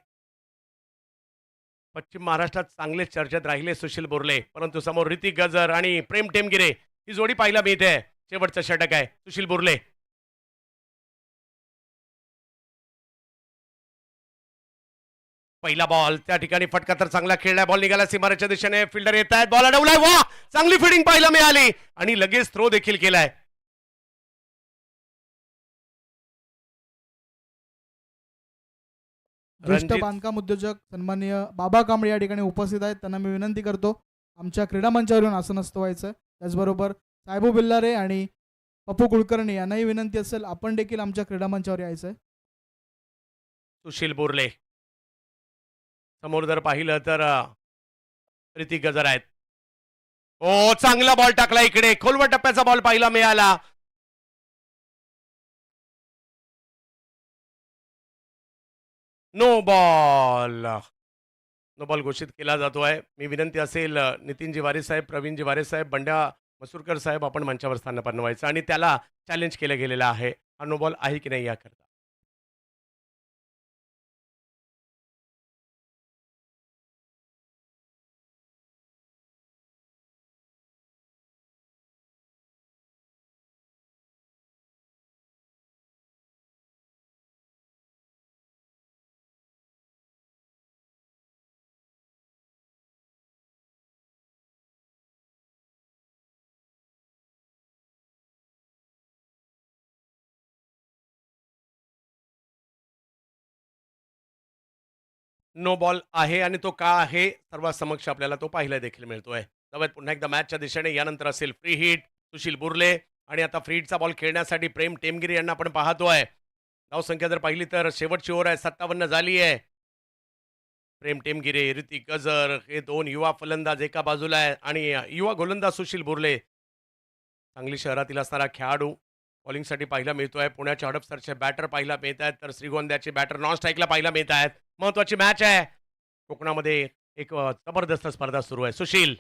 पश्चिम महाराष्ट्रात चांगलेच चर्चेत राहिले सुशील बोरले. परंतु समोर ऋतिक गजर आणि प्रेम टेमगिरे ही जोडी पाहायला मिळते. शेवटचं षटक आहे सुशील बोरले. पहिला बॉल त्या ठिकाणी फटका तर चांगला खेळलाय. बॉल निघाला सीमारेच्या दिशेने. फिल्डर येत आहेत. बॉल अडवलाय. वा, चांगली फिल्डिंग पाहायला मिळाली आणि लगेच थ्रो देखील केलाय. ज्येष्ठ रणजित बांधकाम उद्योजक सन्माननीय बाबा कांबळे या ठिकाणी उपस्थित आहेत. त्यांना मी विनंती करतो आमच्या क्रीडा मंचावरून असं नसतं व्हायचं. त्याचबरोबर साहेबू बिल्लारे आणि पप्पू कुलकर्णी यांनाही विनंती असेल आपण देखील आमच्या क्रीडा मंचावर यायचं आहे. सुशील बोरले समोर जर पाहिलं तर ऋतिक गजर आहेत. ओ, चांगला बॉल टाकला इकडे. खोलवर टप्प्याचा बॉल पाहायला मिळाला. No ball. नो बॉल घोषित केला जातोय. मी विनंती असेल नितीन जिवारे साहेब, प्रवीण जिवारे साहेब, बंड्या मसूरकर साहेब आपण मंचावर स्थान बनवायचं आणि त्याला चॅलेंज केलं गेलेलं आहे. हा नो बॉल आहे की नाही याकरता. नो बॉल आहे आणि तो का आहे सर्वांसमक्ष आपल्याला तो पाहायला देखील मिळतोय. नव्हे पुन्हा एकदा मॅचच्या दिशेने. यानंतर असेल फ्री हिट सुशील बुर्ले आणि आता फ्री हिटचा बॉल खेळण्यासाठी प्रेम टेमगिरी यांना आपण पाहतोय. धावसंख्या जर पाहिली तर शेवटची ओव्हर आहे 57 झाली आहे. प्रेम टेमगिरे, ऋतिक गजर हे दोन युवा फलंदाज एका बाजूला आहे आणि युवा गोलंदाज सुशील बुर्ले सांगली शहरातील असणारा खेळाडू बॉलिंगसाठी पाहायला मिळतोय. पुण्याच्या हडपसरचे बॅटर पाहायला मिळत आहेत तर श्रीगोंद्याचे बॅटर नॉन स्ट्राईकला पाहायला मिळत आहेत. महत्वाची मॅच आहे. कोकणामध्ये एक जबरदस्त स्पर्धा सुरू आहे. सुशील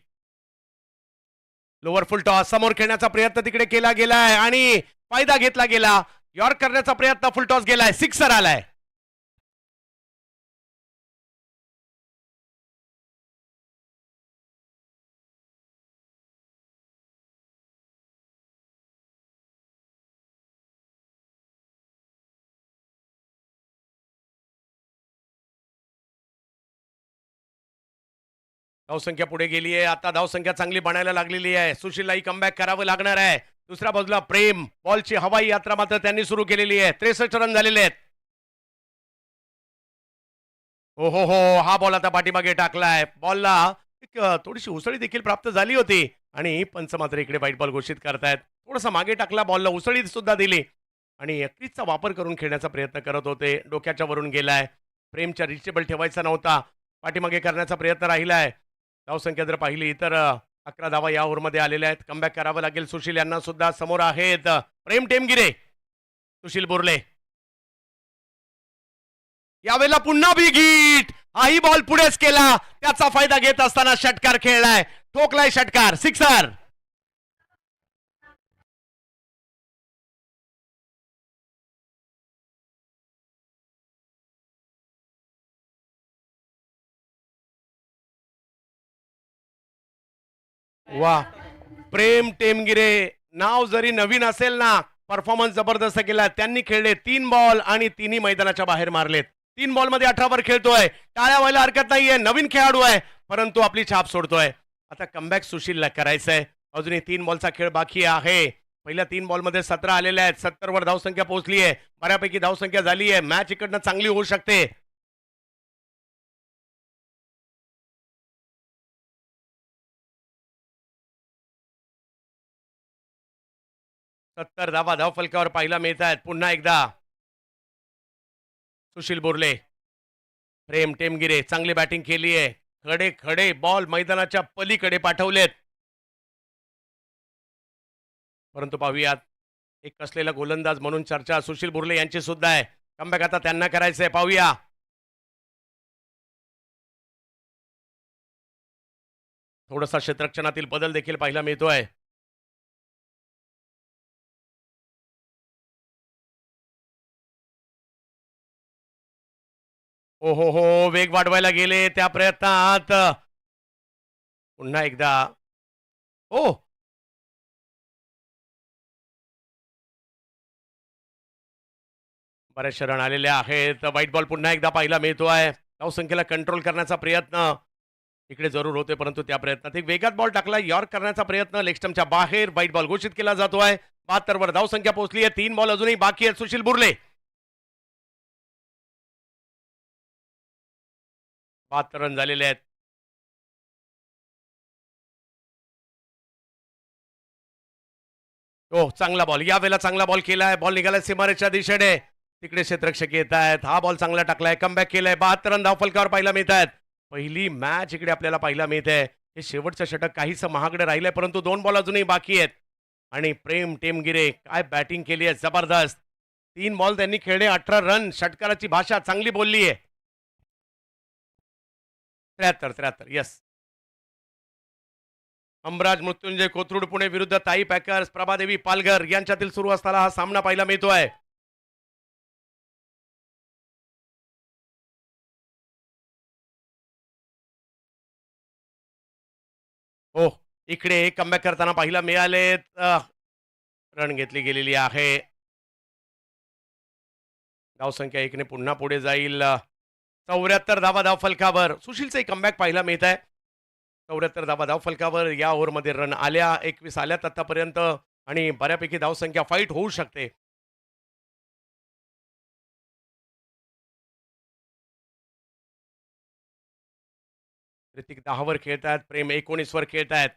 लोअर फुल टॉस समोर खेळण्याचा प्रयत्न तिकडे केला गेलाय आणि फायदा घेतला गेला. यॉर्क करण्याचा प्रयत्न फुल टॉस गेलाय. सिक्सर आलाय. धावसंख्या पुढे गेली आहे. आता धावसंख्या चांगली बनायला लागलेली आहे. सुशीललाही कमबॅक करावं लागणार आहे. दुसऱ्या बाजूला प्रेम बॉलची हवाई यात्रा मात्र त्यांनी सुरू केलेली आहे. 63 रन झालेले आहेत. हो हो हो, हा बॉल आता पाठीमागे टाकलाय. बॉलला एक थोडीशी उसळी देखील प्राप्त झाली होती आणि पंच मात्र इकडे वाईट बॉल घोषित करतायत. थोडासा मागे टाकला. बॉलला उसळी सुद्धा दिली आणि क्रीजचा वापर करून खेळण्याचा प्रयत्न करत होते. डोक्याच्या वरून गेलाय. प्रेमच्या रिचेबल ठेवायचा नव्हता. पाठीमागे करण्याचा प्रयत्न राहिलाय. धावसंख्या जर पाहिली तर 11 धावा या ओव्हरमध्ये आलेल्या आहेत. कमबॅक करावं लागेल सुशील यांना सुद्धा. समोर आहेत प्रेम टेमगिरे, सुशील बोरले. यावेळेला पुन्हा बिग हिट. हाही बॉल पुढेच केला. त्याचा फायदा घेत असताना षटकार खेळलाय. ठोकलाय षटकार. सिक्सर. वा, प्रेम टेमगिरे नाव जरी नवीन असेल ना, परफॉर्मन्स जबरदस्त केला. त्यांनी खेळले 3 बॉल आणि तिन्ही मैदानाच्या बाहेर मारलेत. 3 बॉल मध्ये 18 वर खेळतोय. टाळ्या व्हायला हरकत नाहीये. नवीन खेळाडू आहे परंतु आपली छाप सोडतोय. आता कमबॅक सुशीलला करायचंय. अजूनही 3 बॉलचा खेळ बाकी आहे. पहिल्या 3 बॉलमध्ये 17 आलेल्या आहेत. 70 वर धावसंख्या पोहोचली आहे. बऱ्यापैकी धावसंख्या झाली आहे. मॅच इकडनं चांगली होऊ शकते. 70 धावा धावफलकावर पाहायला मिळत आहेत. पुन्हा एकदा सुशील बोरले, प्रेम टेमगिरे चांगली बॅटिंग केली आहे. खडे खडे बॉल मैदानाच्या पलीकडे पाठवलेत. परंतु पाहूयात, एक कसलेला गोलंदाज म्हणून चर्चा सुशील बोरले यांची सुद्धा आहे. कमबॅक आता त्यांना करायचंय. पाहूया थोडासा क्षेत्ररक्षणातील बदल देखील पाहायला मिळतोय. हो हो हो, वेग वाढवायला गेले त्या प्रयत्नात. पुन्हा एकदा हो, बऱ्याचशा रन आलेले आहेत. वाईट बॉल पुन्हा एकदा पाहायला मिळतोय. धावसंख्येला कंट्रोल करण्याचा प्रयत्न इकडे जरूर होते, परंतु त्या प्रयत्नात एक वेगात बॉल टाकला. यॉर्क करण्याचा प्रयत्न लेग स्टंपच्या बाहेर. वाईट बॉल घोषित केला जातोय. 72 वर धावसंख्या पोहोचली आहे. 3 बॉल अजूनही बाकी आहेत. सुशील बुर्ले 72 रन झालेले आहेत. हो, चांगला बॉल यावेळेला चांगला बॉल केलाय. बॉल निघालाय सीमारेच्या दिशेने. तिकडे क्षेत्ररक्षक येत आहेत. हा बॉल चांगला टाकलाय. कमबॅक केलाय. 72 रन धावफलकावर पाहायला मिळत आहेत. पहिली मॅच इकडे आपल्याला पाहायला मिळते. हे शेवटचं षटक काहीसं महागडे राहिलंय, परंतु 2 बॉल अजूनही बाकी आहेत. आणि प्रेम टेमगिरे काय बॅटिंग केली आहे, जबरदस्त. 3 बॉल त्यांनी खेळले, 18 रन. षटकाराची भाषा चांगली बोलली आहे. 73 यस. अमराज मृत्युंजय कोथरूड पुणे विरुद्ध ताई पॅकर्स प्रभादेवी पालघर यांच्यातील सुरू असताना हा सामना पाहायला मिळतोय. हो, इकडे कमबॅक करताना पाहायला मिळालेत. रन घेतली गेलेली आहे. धावसंख्या 1 ने पुन्हा पुढे जाईल. 74 धावा धावफलकावर सुशीलचे कमबॅक पाहायला मिळत आहे. 74 धावा धावफलकावर या ओव्हरमध्ये रन आल्या. 21 आल्यात आतापर्यंत आणि बऱ्यापैकी धावसंख्या फाईट होऊ शकते. ऋतिक 10 वर खेळतायत. प्रेम 19 वर खेळतायत.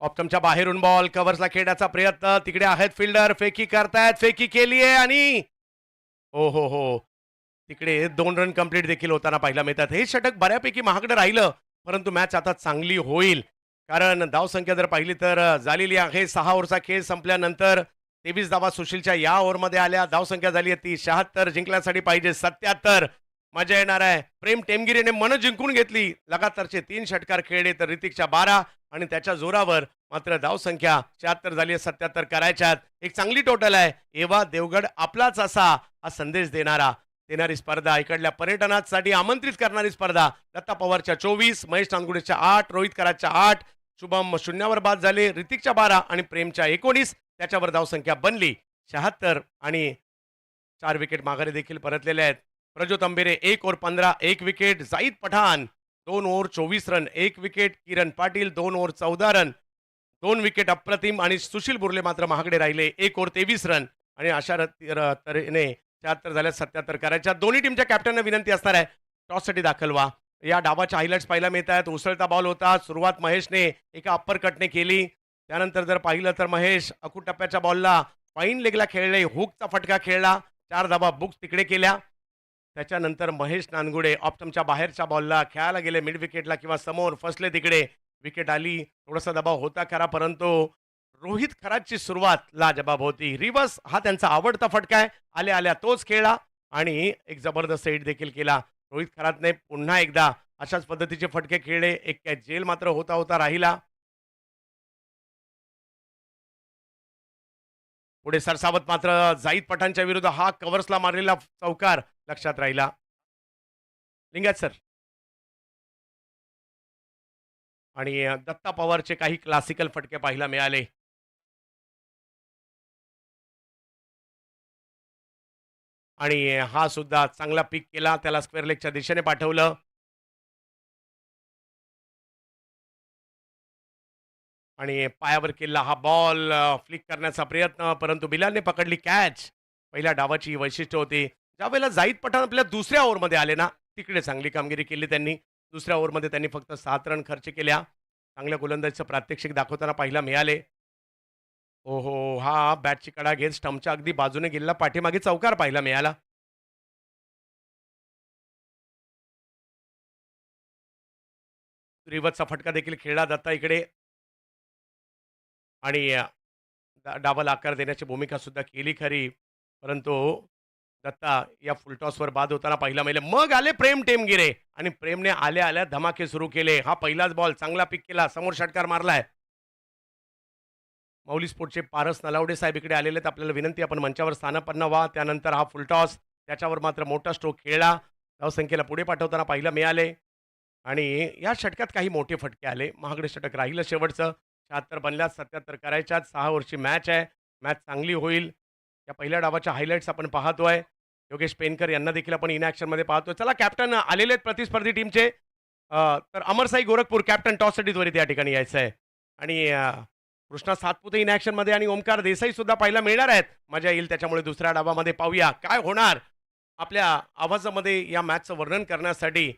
ऑप्टमच्या बाहेरून बॉल कव्हर्सला खेळण्याचा प्रयत्न. तिकडे आहेत फिल्डर. फेकी करतायत. फेकी केली आहे आणि हो हो हो, तिकडे 2 रन कंप्लीट देखील होताना पाहायला मिळतात. हे षटक बऱ्यापैकी महागडं राहिलं, परंतु मॅच आता चांगली होईल. कारण धावसंख्या जर पाहिली तर झालेली आहे. 6 ओव्हरचा खेळ संपल्यानंतर 23 धावा सुशीलच्या या ओव्हरमध्ये आल्या. धावसंख्या झाली आहे ती 76. जिंकण्यासाठी पाहिजे 77. मजा येणार आहे. प्रेम टेमगिरीने मन जिंकून घेतली. लगातारचे 3 षटकार खेळले तर ऋतिकच्या 12 आणि त्याच्या जोरावर मात्र धावसंख्या 76 झाली आहे. 77 करायच्यात. एक चांगली टोटल आहे. एव्हा देवगड आपलाच असा हा संदेश देणारी स्पर्धा, इकडल्या पर्यटनासाठी आमंत्रित करणारी स्पर्धा. दत्ता पवारच्या 24, महेश नांदगुडेच्या 8, रोहित कराडच्या 8, शुभम शून्यावर बाद झाले, ऋतिकच्या 12 आणि प्रेमच्या 19. त्याच्यावर धावसंख्या बनली 76 आणि 4 विकेट माघारी देखील परतलेले आहेत. Prajyot Ambere 1 over 15, 1 wicket. Zaid Pathan 2 over 24 run, 1 wicket. Kiran Patil 2 over 14 run, 2 wicket. अप्रतिम. आणि सुशील बुर्ले मात्र महागडे राहिले. 1 ओव्हर 23 रन आणि अशा तऱ्हेने 76 झाल्या. 77 करायच्या. दोन्ही टीमच्या कॅप्टनना विनंती असणार आहे, टॉससाठी दाखल व्हा. या डावाच्या हायलाइट्स पाहायला मिळत आहेत. उसळता बॉल होता. सुरुवात महेशने एका अप्पर कटने केली. त्यानंतर जर पाहिलं तर महेश अकूट टप्प्याच्या बॉलला फाईन लेगला खेळले. हुकचा फटका खेळला. 4 धावा बुक्स तिकडे केल्या. त्याच्यानंतर महेश नानगुडे ऑप्टमच्या बाहेरच्या बॉलला खेळायला गेले. मिड विकेटला किंवा समोर फसले. तिकडे विकेट आली. थोडासा दबाव होता खरा, परंतु रोहित खराची सुरुवात लाजबाब होती. रिवर्स हा त्यांचा आवडता फटका आहे. आल्या आल्या तोच खेळला आणि एक जबरदस्त हिट देखील केला. रोहित खरातने पुन्हा एकदा अशाच पद्धतीचे फटके खेळले. एक कॅच जेल मात्र होता होता राहिला. पुढे सरसावत मात्र जाईद पठाणच्या विरुद्ध हा कव्हर्सला मारलेला चौकार लक्षात राहिला. लिंगायत सर आणि दत्ता पवारचे काही क्लासिकल फटके पाहायला मिळाले. आणि हा सुद्धा चांगला पिक केला. त्याला स्क्वेअर लेगच्या दिशेने पाठवलं आणि पायावर केला हा बॉल. फ्लिक करण्याचा प्रयत्न, परंतु बिलालने पकडली कॅच. पहिल्या डावाची ही वैशिष्ट्य होती. ज्यावेळेला जाईद पठाण आपल्या दुसऱ्या ओव्हरमध्ये आले ना, तिकडे चांगली कामगिरी केली त्यांनी. दुसऱ्या ओव्हरमध्ये त्यांनी फक्त 7 रन खर्च केल्या. चांगल्या गोलंदाजीचं प्रात्यक्षिक दाखवताना पाहायला मिळाले. ओहो, हा बॅटची कडा घेत स्टंपच्या अगदी बाजूने गेलेला पाठीमागे चौकार पाहायला मिळाला. रिवर्सचा फटका देखील खेळला जाता इकडे आणि डाबल आकार देण्याची भूमिका सुद्धा केली खरी, परंतु दत्ता या फुलटॉसवर बाद होताना पाहिला मिळाले. मग आले प्रेम टेमगिरे आणि प्रेमने आल्या आल्या धमाके सुरू केले. हा पहिलाच बॉल चांगला पिक केला, समोर षटकार मारलाय. मौली स्पोर्टचे पारस नलावडे साहेब इकडे आलेले आहेत. आपल्याला विनंती, आपण मंचावर स्थानापन्न व्हा. त्यानंतर हा फुलटॉस, त्याच्यावर मात्र मोठा स्ट्रोक खेळला, धावसंख्येला पुढे पाठवताना पाहायला मिळाले आणि या षटकात काही मोठे फटके आले. महागडे षटक राहिलं शेवटचं. 76 बनल्यात, 77 करायच्यात. 6 ओव्हरची मॅच आहे. मॅच चांगली होईल. या पहिल्या डावाच्या हायलाइट्स आपण पाहतोय. योगेश पेनकर यांना देखील आपण इन ॲक्शनमध्ये पाहतोय. चला, कॅप्टन आलेले आहेत प्रतिस्पर्धी टीमचे. तर अमरसाई गोरखपूर कॅप्टन टॉससाठी त्वरित या ठिकाणी यायचं आहे आणि कृष्णा सातपुते इन ॲक्शनमध्ये आणि ओमकार देसाई सुद्धा पाहायला मिळणार आहेत. मजा येईल त्याच्यामुळे दुसऱ्या डावामध्ये पाहूया काय होणार. आपल्या आवाजामध्ये या मॅचचं वर्णन करण्यासाठी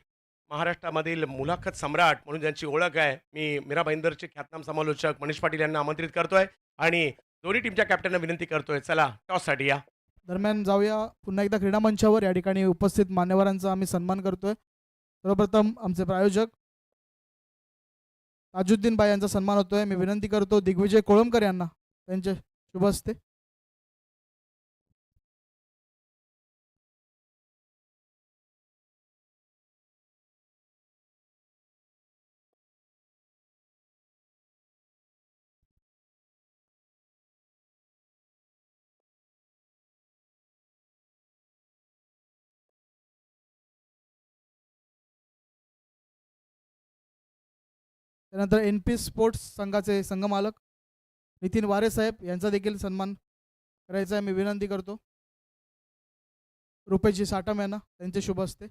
महाराष्ट्रामधील मुलाखत सम्राट म्हणून ज्यांची ओळख आहे, मी मीरा भाईंदरचे ख्यातनाम समालोचक मनीष पाटील यांना आमंत्रित करतोय आणि दोन्ही टीमच्या कॅप्टनना विनंती करतोय, चला टॉससाठी या. दरम्यान जाऊया पुन्हा एकदा क्रीडा मंचावर. या ठिकाणी उपस्थित मान्यवरांचा आम्ही सन्मान करतोय. सर्वप्रथम आमचे प्रायोजक ताजुद्दीन बाई यांचा सन्मान होतोय. मी विनंती करतो दिग्विजय कोळंबकर यांना त्यांचे शुभ हस्ते. त्यानंतर NP स्पोर्ट्स संघाचे संघमालक नितीन वारे साहेब यांचा देखील सन्मान करायचा आहे. मी विनंती करतो रुपेशजी साटम यांना त्यांचे शुभ हस्ते.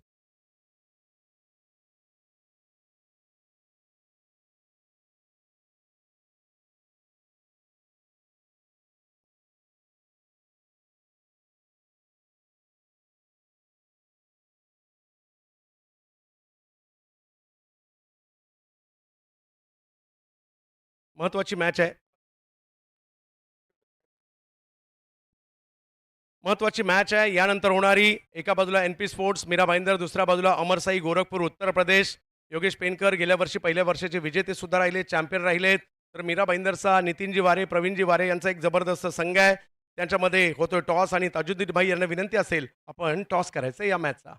महत्वाची मॅच आहे. महत्वाची मॅच आहे. यानंतर होणारी एका बाजूला NP स्पोर्ट्स मीरा भाईंदर, दुसऱ्या बाजूला अमरसाई गोरखपूर उत्तर प्रदेश. योगेश पेनकर गेल्या वर्षी पहिल्या वर्षाचे विजेते सुद्धा राहिले, चॅम्पियन राहिलेत. तर मीरा भाईंदरचा नितीनजी वारे, प्रवीणजी वारे यांचा एक जबरदस्त संघ आहे. त्यांच्यामध्ये होतोय टॉस आणि ताजुद्दीन भाई यांना विनंती असेल आपण टॉस करायचं या मॅचचा.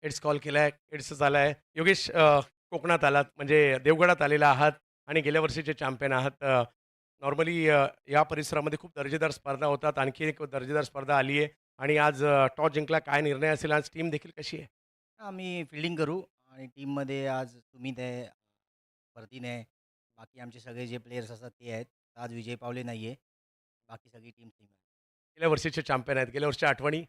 एड्स कॉल केलाय, एड्स झालाय. योगेश, कोकणात आलात म्हणजे देवगडात आलेला आहात आणि गेल्या वर्षीचे चॅम्पियन आहात. नॉर्मली या परिसरामध्ये खूप दर्जेदार स्पर्धा होतात. आणखी एक दर्जेदार स्पर्धा आली आहे आणि आज टॉस जिंकला, काय निर्णय असेल? आज टीम देखील कशी आहे? आम्ही फील्डिंग करू आणि टीममध्ये आज सुमित आहे, परतीन आहे, बाकी आमचे सगळे जे प्लेयर्स असतात ते आहेत. आज विजय पावले नाही आहे, बाकी सगळी टीम सेम आहे. गेल्या वर्षीचे चॅम्पियन आहेत, गेल्या वर्षी आठवणी?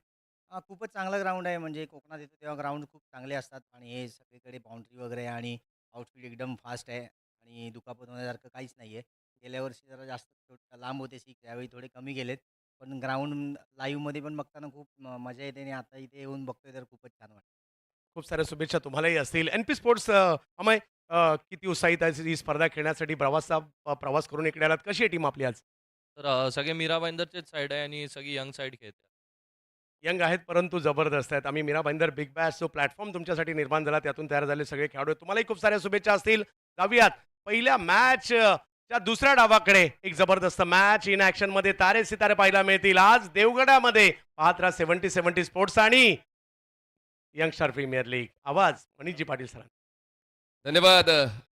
खूपच चांगला ग्राउंड आहे, म्हणजे कोकणात येतो तेव्हा ग्राउंड खूप चांगले असतात आणि हे सगळीकडे बाउंड्री वगैरे आहे आणि आउटफील्ड एकदम फास्ट आहे आणि दुखापत होण्यासारखं काहीच नाही आहे. गेल्या वर्षी जरा जास्त लांब होते सिक्स, यावेळी थोडे कमी गेलेत, पण ग्राउंड लाईव्हमध्ये पण बघताना खूप मजा येते आणि आता इथे येऊन बघतोय तर खूपच छान वाटतं. खूप साऱ्या शुभेच्छा तुम्हालाही असतील. NP स्पोर्ट्स अमय, किती उत्साहित आहे ही स्पर्धा खेळण्यासाठी? प्रवास करून इकडे आलात. कशी आहे टीम आपली आज? तर सगळे मीरा भाईंदरचेच साईड आहे आणि सगळी यंग साईड खेळते. यंग आहेत परंतु जबरदस्त आहेत. आम्ही मीरा भाईंदर बिग बॅश जो प्लॅटफॉर्म तुमच्यासाठी निर्माण झाला, त्यातून तयार झाले सगळे खेळाडू आहेत. तुम्हालाही खूप साऱ्या शुभेच्छा असतील. जाऊयात पहिल्या मॅचच्या दुसऱ्या डावाकडे. एक जबरदस्त मॅच इन ॲक्शनमध्ये तारे सितारे पाहायला मिळतील आज देवगडामध्ये. पाहत राहा 70-70 स्पोर्ट्स आणि यंगस्टार प्रीमियर लीग. आवाज मनीषजी पाटील सरांचा. धन्यवाद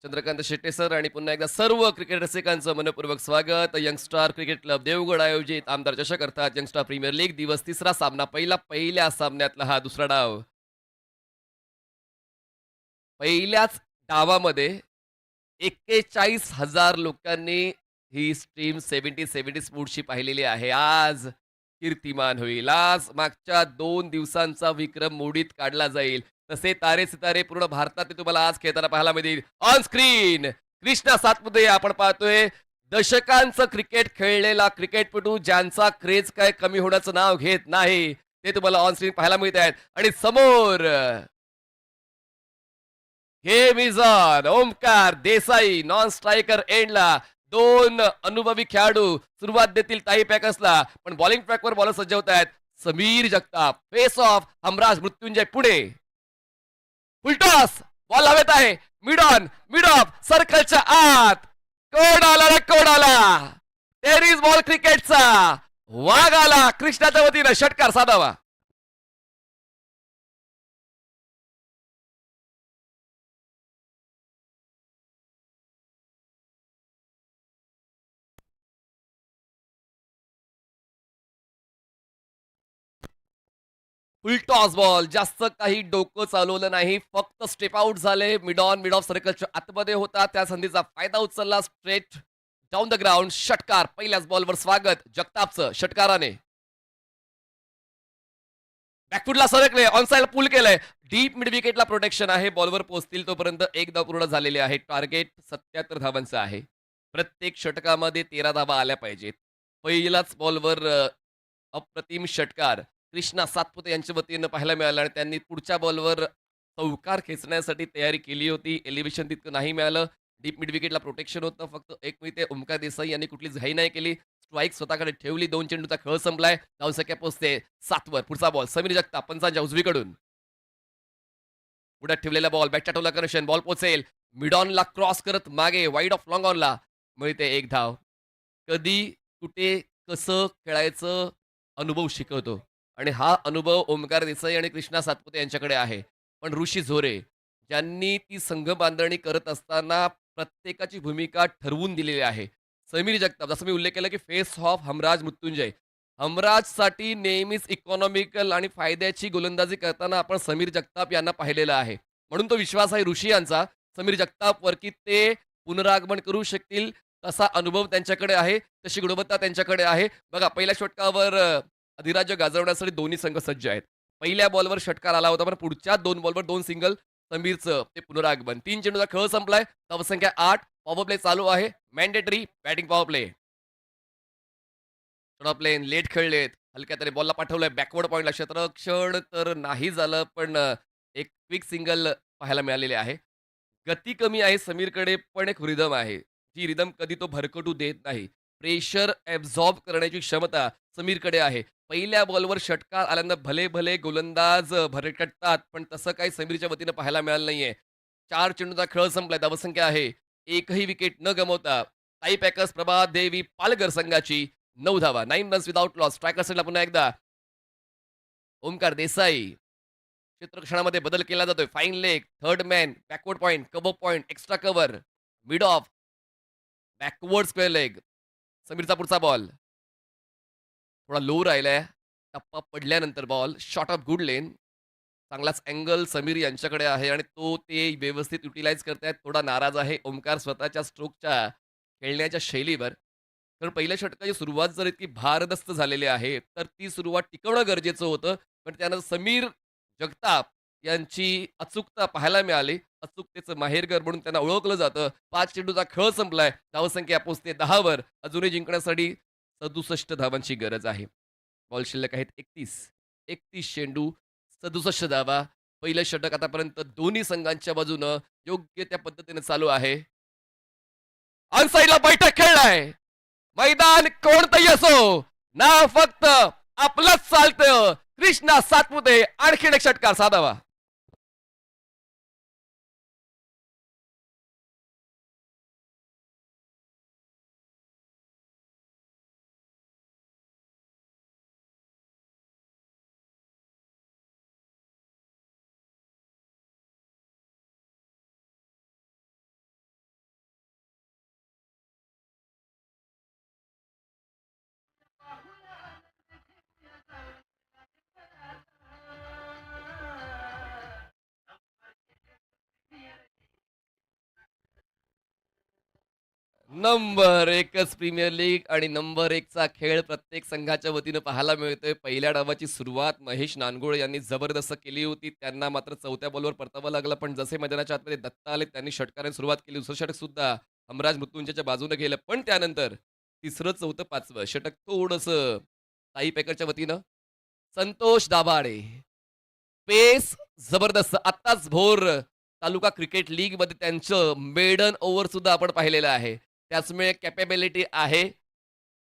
चंद्रकांत शेट्टे सर आणि पुन्हा एकदा सर्व क्रिकेट रसिकांचं मनपूर्वक स्वागत. यंगस्टार क्रिकेट क्लब देवगड आयोजित आमदार चषक अर्थात यंगस्टार प्रीमियर लीग दिवस तिसरा सामना. पहिल्या सामन्यातला हा दुसरा डाव. पहिल्याच डावामध्ये 41,000 लोकांनी ही स्ट्रीम 70-70 स्पोर्ट्सची पाहिलेली आहे. आज कीर्तिमान होईल. आज मागच्या 2 दिवसांचा विक्रम मोडीत काढला जाईल. तसे तारे सितारे पूर्ण भारतात तुम्हाला आज खेळताना पाहायला मिळतील. ऑन स्क्रीन कृष्णा सातपुते आपण पाहतोय. दशकांचं क्रिकेट खेळलेला क्रिकेटपटू, ज्यांचा क्रेज काय कमी होण्याचं नाव घेत नाही. ते तुम्हाला ऑन स्क्रीन पाहायला मिळत आहेत. आणि समोर game is on. Omkar Desai non striker एंडला 2 अनुभवी खेळाडू सुरुवात देतील ताई पॅकर्सला. पण बॉलिंग ट्रॅकवर बॉलर सज्ज होत आहेत. समीर जगताप फेस ऑफ हमराज मृत्युंजय पुढे. फुलटॉस बॉल हवेत आहे. मिड ऑन मिड ऑफ सर्कलच्या आत. कोण आला रे कोण आला. टेनिस बॉल क्रिकेटचा वाघ आला. कृष्णाच्या वतीनं षटकार साधावा. फुलटॉस बॉल जास्त काही डोकं चालवलं नाही. फक्त स्टेप आउट झाले. मिड ऑन मिड ऑफ सर्कलच्या आतमध्ये होता. त्या संधीचा फायदा उचलला. स्ट्रेट डाऊन द ग्राउंड षटकार. पहिल्याच बॉलवर स्वागत जगतापचं षटकाराने. बॅकफुटला सरकले. ऑनसाइडला पुल केलंय. डीप मिड विकेटला प्रोटेक्शन आहे. बॉलवर पोहोचतील तोपर्यंत एक धाव पूर्ण झालेली आहे. टार्गेट 77 धावांचं आहे. प्रत्येक षटकामध्ये 13 धावा आल्या पाहिजेत. पहिलाच बॉलवर अप्रतिम षटकार कृष्णा सातपुते यांच्या वतीनं पाहायला मिळालं आणि त्यांनी पुढच्या बॉलवर चौकार खेचण्यासाठी तयारी केली होती. एलिव्हेशन तितकं नाही मिळालं. डीप मिड विकेटला प्रोटेक्शन होतं. फक्त एक मिनिटे ओमकार देसाई यांनी कुठलीच घाई नाही केली. स्ट्राईक स्वतःकडे ठेवली. 2 चेंडूचा खेळ संपलाय. धावसंख्या पोहोचते 7 वर. पुढचा बॉल समीर जगताप पंचांच्या उजवीकडून. पुढ्यात ठेवलेला बॉल बॅटच्या टोला कनेक्शन. बॉल पोहोचेल मिड ऑनला क्रॉस करत मागे वाईड ऑफ लॉंग ऑनला मिळते एक धाव. कधी कुठे कसं खेळायचं अनुभव शिकवतो आणि हा अनुभव ओमकार देसाई आणि कृष्णा सातपुते यांच्याकडे आहे. पण ऋषी झोरे ज्यांनी ती संघ बांधणी करत असताना प्रत्येकाची भूमिका ठरवून दिलेली आहे. समीर जगताप जसं मी उल्लेख केला की फेस ऑफ हमराज मृत्युंजय. हमराजसाठी नेहमीच इकॉनॉमिकल आणि फायद्याची गोलंदाजी करताना आपण समीर जगताप यांना पाहिलेलं आहे. म्हणून तो विश्वास आहे ऋषी यांचा समीर जगतापवर की ते पुनरागमन करू शकतील. तसा अनुभव त्यांच्याकडे आहे. तशी गुणवत्ता त्यांच्याकडे आहे. बघा पहिल्या षटकावर अधिराज्य गाजवण्यासाठी दोन्ही संघ सज्ज आहेत. पहिल्या बॉलवर षटकार आला होता पण पुढच्या 2 बॉलवर 2 सिंगल. समीरचं ते पुनरागमन. 3 चेंडूचा खेळ संपलाय. धावसंख्या 8. पॉवर प्ले चालू आहे. Mandatory batting power play. प्लेन लेट खेळलेत. हलक्या तरी बॉलला पाठवलंय बॅकवर्ड पॉईंटला. क्षेत्ररक्षण तर नाही झालं पण एक क्विक सिंगल पाहायला मिळालेले आहे. गती कमी आहे समीरकडे पण एक रिदम आहे. जी रिदम कधी तो भरकटू देत नाही. प्रेशर ॲब्झॉर्ब करण्याची क्षमता समीरकडे आहे. पहिल्या बॉलवर षटकार आल्यानं भले भले गोलंदाज भरकटतात पण तसं काही समीरच्या वतीनं पाहायला मिळालं नाहीये. 4 चेंडूचा खेळ संपलाय. धावसंख्या आहे. एकही विकेट न गमावता ताई पॅकर्स प्रभात देवी पालघर संघाची 9 धावा. 9 रन्स विदाउट लॉस. स्ट्रायकर साईडला पुन्हा एकदा ओमकार देसाई. क्षेत्ररक्षणामध्ये बदल केला जातोय. Fine leg third man backward point cover point extra cover mid off backward square leg. समीरचा पुढचा बॉल थोडा लो राहिलाय. टप्पा पडल्यानंतर ball short of good length. चांगलाच अँगल समीर यांच्याकडे आहे आणि तो ते व्यवस्थित युटिलाइज करतायत. थोडा नाराज आहे ओमकार स्वतःच्या स्ट्रोकच्या खेळण्याच्या शैलीवर. कारण पहिल्या षटकाची सुरुवात जर इतकी भारदस्त झालेली आहे तर ती सुरुवात टिकवणं गरजेचं होतं. पण त्यानं समीर जगताप यांची अचूकता पाहायला मिळाली. अचूकतेचं माहेरघर म्हणून त्यांना ओळखलं जातं. 5 चेंडूचा खेळ संपलाय. धावसंख्या पोहोचते 10 वर. अजूनही जिंकण्यासाठी 67 धावांची गरज आहे. बॉल शिल्लक आहेत 31. 31 चेंडू 67 धावा. पहिलं षटक आतापर्यंत दोन्ही संघांच्या बाजूनं योग्य त्या पद्धतीने चालू आहे. ऑन साईडला बैठक खेळलाय. मैदान कोणतंही असो नाव फक्त आपलंच चालतं. कृष्णा सातपुते आणखीन एक षटकार साधावा. नंबर 1च प्रीमियर लीग आणि नंबर 1चा खेळ प्रत्येक संघाच्या वतीनं पाहायला मिळतोय. पहिल्या डावाची सुरुवात महेश नानगोळे यांनी जबरदस्त केली होती. त्यांना मात्र 4थ्या बॉलवर परतावं लागलं. पण जसे मैदानाच्या आतमध्ये दत्ता आले त्यांनी षटकाराने सुरुवात केली. दुसरं षटक सुद्धा हमराज मृत्युंजयच्या बाजूने गेलं. पण त्यानंतर 3रं 4थं 5वं षटक थोडंसं ताई पॅकरच्या वतीनं संतोष दाभाडे. पेस जबरदस्त. आत्ताच भोर तालुका क्रिकेट लीग मध्ये त्यांचं मेडन ओव्हर सुद्धा आपण पाहिलेलं आहे. त्याचमुळे कॅपेबिलिटी आहे.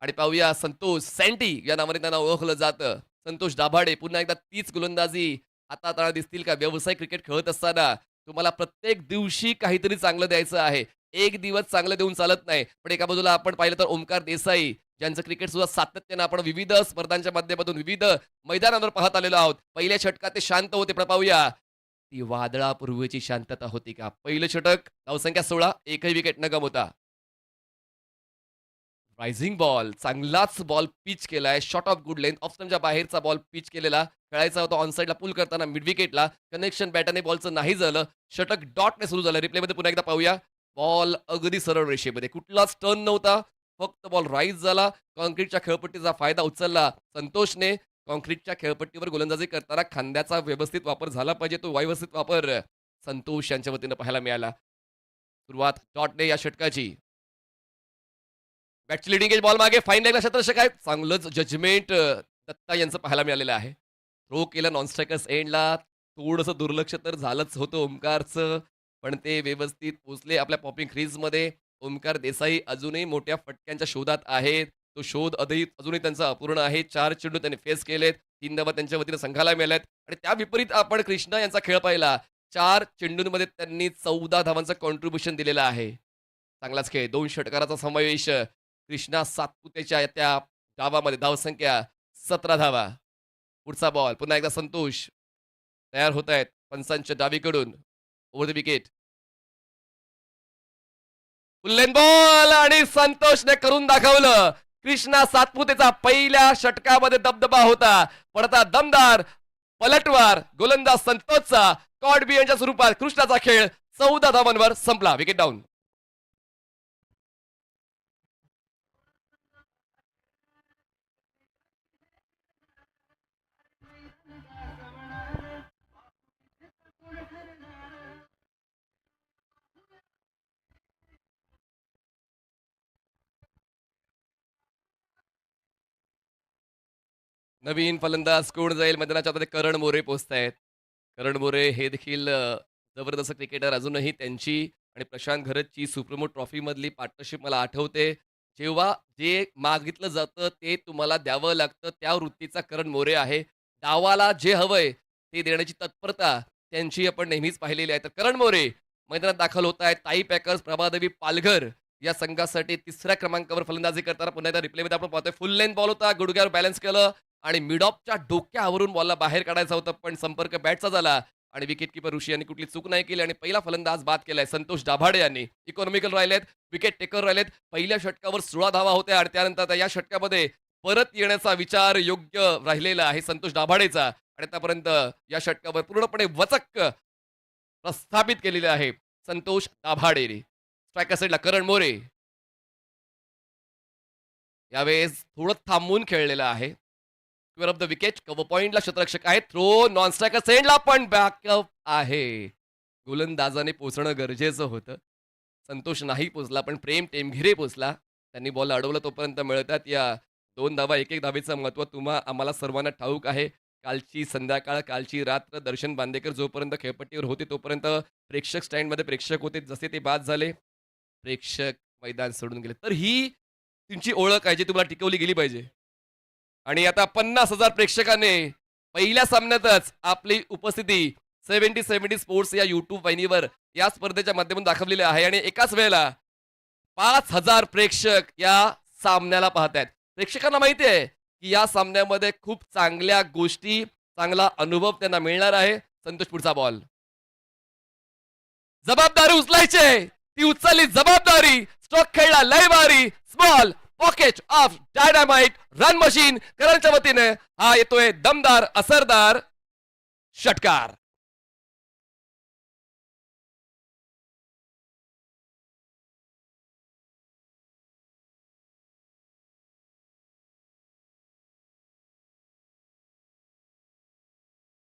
आणि पाहूया संतोष सँटी या नावाने त्यांना ओळखलं जातं. संतोष दाभाडे पुन्हा एकदा तीच गोलंदाजी हाताळताना दिसतील का? व्यावसायिक क्रिकेट खेळत असताना तुम्हाला प्रत्येक दिवशी काहीतरी चांगलं द्यायचं आहे. एक दिवस चांगलं देऊन चालत नाही. पण एका बाजूला आपण पाहिलं तर ओमकार देसाई ज्यांचं क्रिकेट सुद्धा सातत्यानं आपण विविध स्पर्धांच्या माध्यमातून विविध मैदानावर पाहत आलेलो आहोत. पहिल्या षटकात ते शांत होते. पण पाहूया ती वादळापूर्वीची शांतता होती का? पहिलं षटक, धावसंख्या 16, एकही विकेट न गमावता. रायझिंग बॉल, चांगलाच बॉल पिच केलाय. Short of good length, off स्टंपच्या बाहेरचा बॉल पिच केलेला. खेळायचा होता ऑन साईडला पुल करताना मिड विकेटला. कनेक्शन बॅटने बॉलचं नाही झालं. षटक डॉटने सुरू झालं. रिप्लेमध्ये पुन्हा एकदा पाहूया. बॉल अगदी सरळ रेषेमध्ये, कुठलाच टर्न नव्हता. फक्त बॉल राईज झाला. कॉन्क्रीटच्या खेळपट्टीचा फायदा उचलला संतोषने. कॉन्क्रीटच्या खेळपट्टीवर गोलंदाजी करताना खांद्याचा व्यवस्थित वापर झाला पाहिजे. तो व्यवस्थित वापर संतोष यांच्या वतीनं पाहायला मिळाला. सुरुवात डॉटने या षटकाची. बॅटची लिडिंग एज बॉल मागे फाईन लेगला शतरषक आहे. चांगलंच जजमेंट दत्ता यांचं पाहायला मिळालेलं आहे. थ्रो केलं नॉन स्ट्रायकर्स एंडला. थोडंसं दुर्लक्ष तर झालंच होतं ओमकारचं, पण ते व्यवस्थित पोचले आपल्या पॉपिंग क्रीजमध्ये. ओमकार देसाई अजूनही मोठ्या फटक्यांच्या शोधात आहेत. तो शोध अजूनही त्यांचा अपूर्ण आहे. 4 चेंडू त्यांनी फेस केलेत. 3 धावा त्यांच्या वतीनं संघाला मिळाल्यात. आणि त्या विपरीत आपण कृष्णा यांचा खेळ पाहिला. 4 चेंडूंमध्ये त्यांनी 14 धावांचं कॉन्ट्रीब्युशन दिलेलं आहे. चांगलाच खेळ. 2 षटकाराचा समावेश कृष्णा सातपुतेच्या त्या डावामध्ये. धावसंख्या 17 धावा. पुढचा बॉल पुन्हा एकदा संतोष तयार होत आहेत पंचांच्या डावीकडून. Over the wicket. Full length ball आणि संतोषने करून दाखवलं. कृष्णा सातपुतेचा पहिल्या षटकामध्ये दबदबा होता. पडता दमदार पलटवार गोलंदाज संतोषचा कॉड बियनच्या स्वरूपात कृष्णाचा खेळ 14 धावांवर संपला. Wicket down. नवीन फलंदाज कोण जाईल मैदानाच्या आता? करण मोरे पोहोचतायत. करण मोरे हे देखील जबरदस्त क्रिकेटर. अजूनही त्यांची आणि प्रशांत घरतची सुप्रीमो ट्रॉफी मधली पार्टनरशिप मला आठवते. जेव्हा जे मागितलं जातं ते तुम्हाला द्यावं लागतं, त्या वृत्तीचा करण मोरे आहे. डावाला जे हवंय ते देण्याची तत्परता त्यांची आपण नेहमीच पाहिलेली आहे. तर करण मोरे मैदानात दाखल होत आहेत. ताई पॅकर्स प्रभादेवी पालघर या संघासाठी 3ऱ्या क्रमांकावर फलंदाजी करताना पुन्हा एकदा रिप्लेमध्ये आपण पाहतोय. फुल लेंथ बॉल होता. गुडघ्यावर बॅलन्स केलं आणि मिड ऑफच्या डोक्यावरून बॉलला बाहेर काढायचा होता, पण संपर्क बॅटचा झाला आणि विकेटकीपर ऋषी यांनी कुठली चूक नाही केली आणि पहिला फलंदाज बाद केलाय संतोष दाभाडे यांनी. इकॉनॉमिकल राहिलेत, विकेट टेकर राहिलेत. पहिल्या षटकावर 16 धावा होत्या आणि त्यानंतर या षटकामध्ये परत येण्याचा विचार योग्य राहिलेला आहे संतोष दाभाडेचा आणि आतापर्यंत या षटकावर पूर्णपणे वचक प्रस्थापित केलेले आहे संतोष दाभाडे. स्ट्रायकर साईडला करण मोरे यावेळेस थोडं थांबून खेळलेलं आहे. ऑफ द विकेट, कव्हर पॉइंटला क्षेत्ररक्षक आहे. थ्रो नॉन स्ट्रायकर सेंडला पण बॅकअप आहे. गोलंदाजाने पोचणं गरजेचं होतं. संतोष नाही पोचला, पण प्रेम टेमघिरे पोचला. त्यांनी बॉल अडवला तोपर्यंत मिळतात या 2 धावा. एक धावेचं महत्त्व आम्हाला सर्वांना ठाऊक आहे. कालची संध्याकाळ, कालची रात्र दर्शन बांदेकर जोपर्यंत खेळपट्टीवर होते तोपर्यंत प्रेक्षक स्टँडमध्ये प्रेक्षक होते. जसे ते बाद झाले प्रेक्षक मैदान सोडून गेले. तर ही तुमची ओळख आहे जी तुम्हाला टिकवली गेली पाहिजे. आणि आता 50,000 प्रेक्षकांनी पहिल्या सामन्यातच आपली उपस्थिती 70-70 स्पोर्ट्स या युट्यूब वाहिनीवर या स्पर्धेच्या माध्यमातून दाखवलेली आहे आणि एकाच वेळेला 5,000 प्रेक्षक या सामन्याला पाहत आहेत. प्रेक्षकांना माहिती आहे की या सामन्यामध्ये खूप चांगल्या गोष्टी, चांगला अनुभव त्यांना मिळणार आहे. संतोष पुढचा बॉल. जबाबदारी उचलायची, ती उचलली जबाबदारी. स्ट्रोक खेळला लय भारी. Small pocket of dynamite run machine करणच्या वतीने हा येतोय दमदार असरदार षटकार.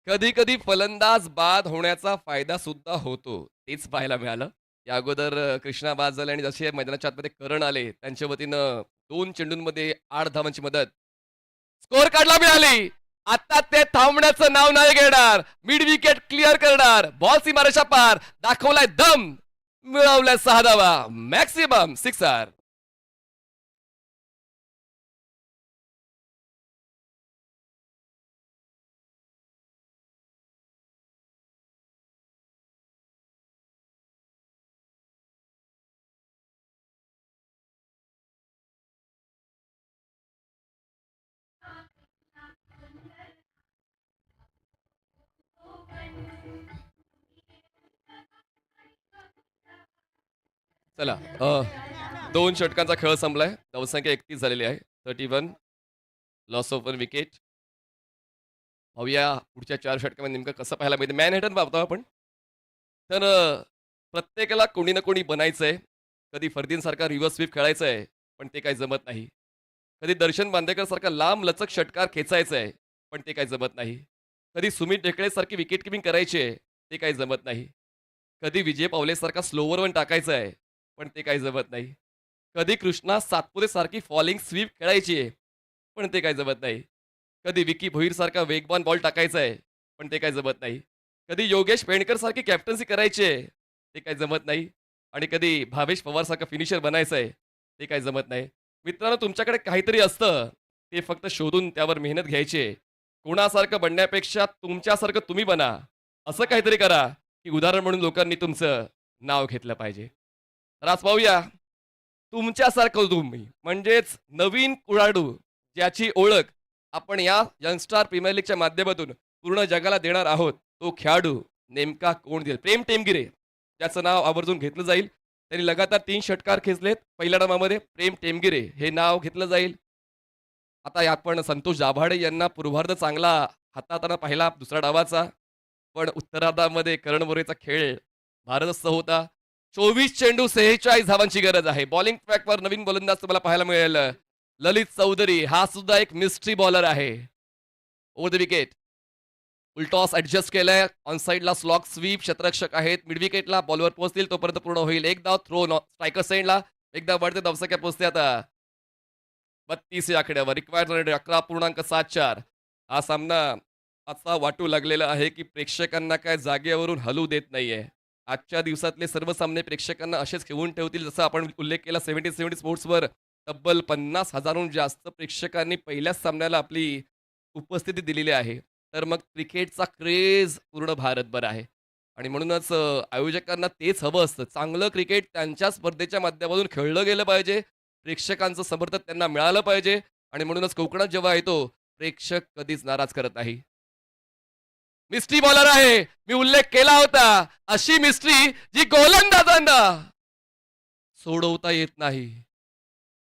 कधी कधी फलंदाज बाद होण्याचा फायदा सुद्धा होतो, तेच पाहायला मिळालं. या अगोदर कृष्णा बाद झाले आणि जसे मैदानाच्या आतमध्ये करण आले त्यांच्या वतीनं 2 चेंडूंमध्ये 8 धावांची मदत. स्कोर काढला मिळाली आता ते थांबण्याचं नाव नाही घेणार. मिड विकेट क्लिअर करणार. बॉल सीमारेषा पार. दाखवलाय दम. मिळवलाय 6 धावा. Maximum sixer. चला 2 षटकांचा खेळ संपलाय. धावसंख्या 31 झालेली आहे. 31 लॉस ऑफ 1 विकेट. पाहूया पुढच्या 4 षटकामध्ये नेमकं कसं पाहायला मिळते. मॅनहॅटन पाहतो आपण. तर प्रत्येकाला कोणी ना कोणी बनायचंय. कधी फरदीनसारखा रिव्हर्स स्वीप खेळायचं आहे, पण ते काही जमत नाही. कधी दर्शन बांदेकर सारखा लांब लचक षटकार खेचायचा आहे, पण ते काही जमत नाही. कधी सुमित ढेकळे सारखी विकेट किपिंग करायची आहे, ते काही जमत नाही. कधी विजय पावलेसारखा स्लोवर वन टाकायचा आहे, पण ते काही जमत नाही. कधी कृष्णा सातपुते सारखी फॉलिंग स्वीप खेळायची आहे, पण ते काही जमत नाही. कधी विकी भोईर सारखा वेगवान बॉल टाकायचा आहे, पण ते काही जमत नाही. कधी योगेश पेणकर सारखी कॅप्टन्सी करायची आहे, ते काही जमत नाही. आणि कधी भावेश पवार सारखा फिनिशर बनायचं आहे, ते काही जमत नाही. मित्रांनो, तुमच्याकडे काहीतरी असतं, ते फक्त शोधून त्यावर मेहनत घ्यायची आहे. कोणासारखं बनण्यापेक्षा तुमच्यासारखं तुम्ही बना. असं काहीतरी करा की उदाहरण म्हणून लोकांनी तुमचं नाव घेतलं पाहिजे. तर आज पाहूया तुमच्यासारखं तुम्ही म्हणजेच नवीन खेळाडू ज्याची ओळख आपण या यंगस्टार प्रीमियर लीगच्या माध्यमातून पूर्ण जगाला देणार आहोत, तो खेळाडू नेमका कोण देईल? प्रेम टेमगिरे, ज्याचं नाव आवर्जून घेतलं जाईल. त्यांनी लगातार 3 षटकार खेचलेत पहिल्या डावामध्ये. प्रेम टेमगिरे हे नाव घेतलं जाईल. आता आपण संतोष दाभाडे यांना पूर्वार्ध चांगला हाताळताना पाहिला दुसऱ्या डावाचा, पण उत्तरार्धामध्ये करण मोरेचा खेळ भारदस्त होता. 24 चेंडू 46 धावांची गरज आहे. बॉलिंग ट्रॅकवर नवीन गोलंदाज तुम्हाला पाहायला मिळेल. ललित चौधरी हा सुद्धा एक मिस्ट्री बॉलर आहे. ओव्हर द विकेट उलटॉस ऍडजस्ट केलाय. ऑन साईडला स्लॉक स्वीप क्षेत्ररक्षक आहेत. मिड विकेटला बॉलवर पोहोचतील तोपर्यंत पूर्ण होईल. एक धाव थ्रो स्ट्रायकर साईडला. एकदा वाढते धावसंख्या पोहोचते आता 32 या आकड्यावर. Required run 11.74. हा सामना असा वाटू लागलेला आहे की प्रेक्षकांना काय जागेवरून हलू देत नाहीये. आजच्या दिवसातले सर्व सामने प्रेक्षकांना असेच खेळून ठेवतील. जसं आपण उल्लेख केला 70 स्पोर्ट्सवर तब्बल 50,000हून जास्त प्रेक्षकांनी पहिल्याच सामन्याला आपली उपस्थिती दिलेली आहे. तर मग क्रिकेटचा क्रेज पूर्ण भारतभर आहे आणि म्हणूनच आयोजकांना तेच हवं असतं. चांगलं क्रिकेट त्यांच्या स्पर्धेच्या माध्यमातून खेळलं गेलं पाहिजे. प्रेक्षकांचं समर्थन त्यांना मिळालं पाहिजे आणि म्हणूनच कोकणात जेव्हा येतो प्रेक्षक कधीच नाराज करत नाही. मिस्ट्री बॉलर आहे, मी उल्लेख केला होता. अशी मिस्ट्री जी गोलंदाजांना सोडवता येत नाही.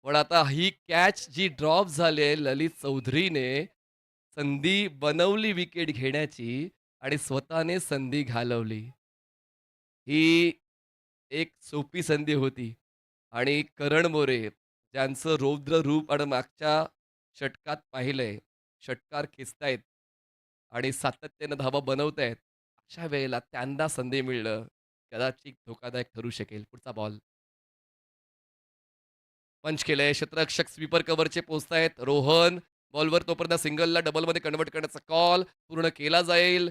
पण आता ही कॅच जी ड्रॉप झाली ललित चौधरीने संधी बनवली विकेट घेण्याची आणि स्वतःने संधी घालवली. ही एक सोपी संधी होती आणि करण मोरे ज्यांचं रौद्र रूप आणि मागच्या षटकात पाहिलंय, षटकार खेचतायत आणि सातत्यानं धावा बनवतायत, अशा वेळेला त्यांना संधी मिळणं कदाचित धोकादायक ठरू शकेल. पुढचा बॉल पंच केलंय. क्षेत्ररक्षक स्वीपर कव्हरचे पोचतायत. रोहन बॉलवर तोपर्यंत सिंगलला डबलमध्ये कन्वर्ट करण्याचा कॉल पूर्ण केला जाईल.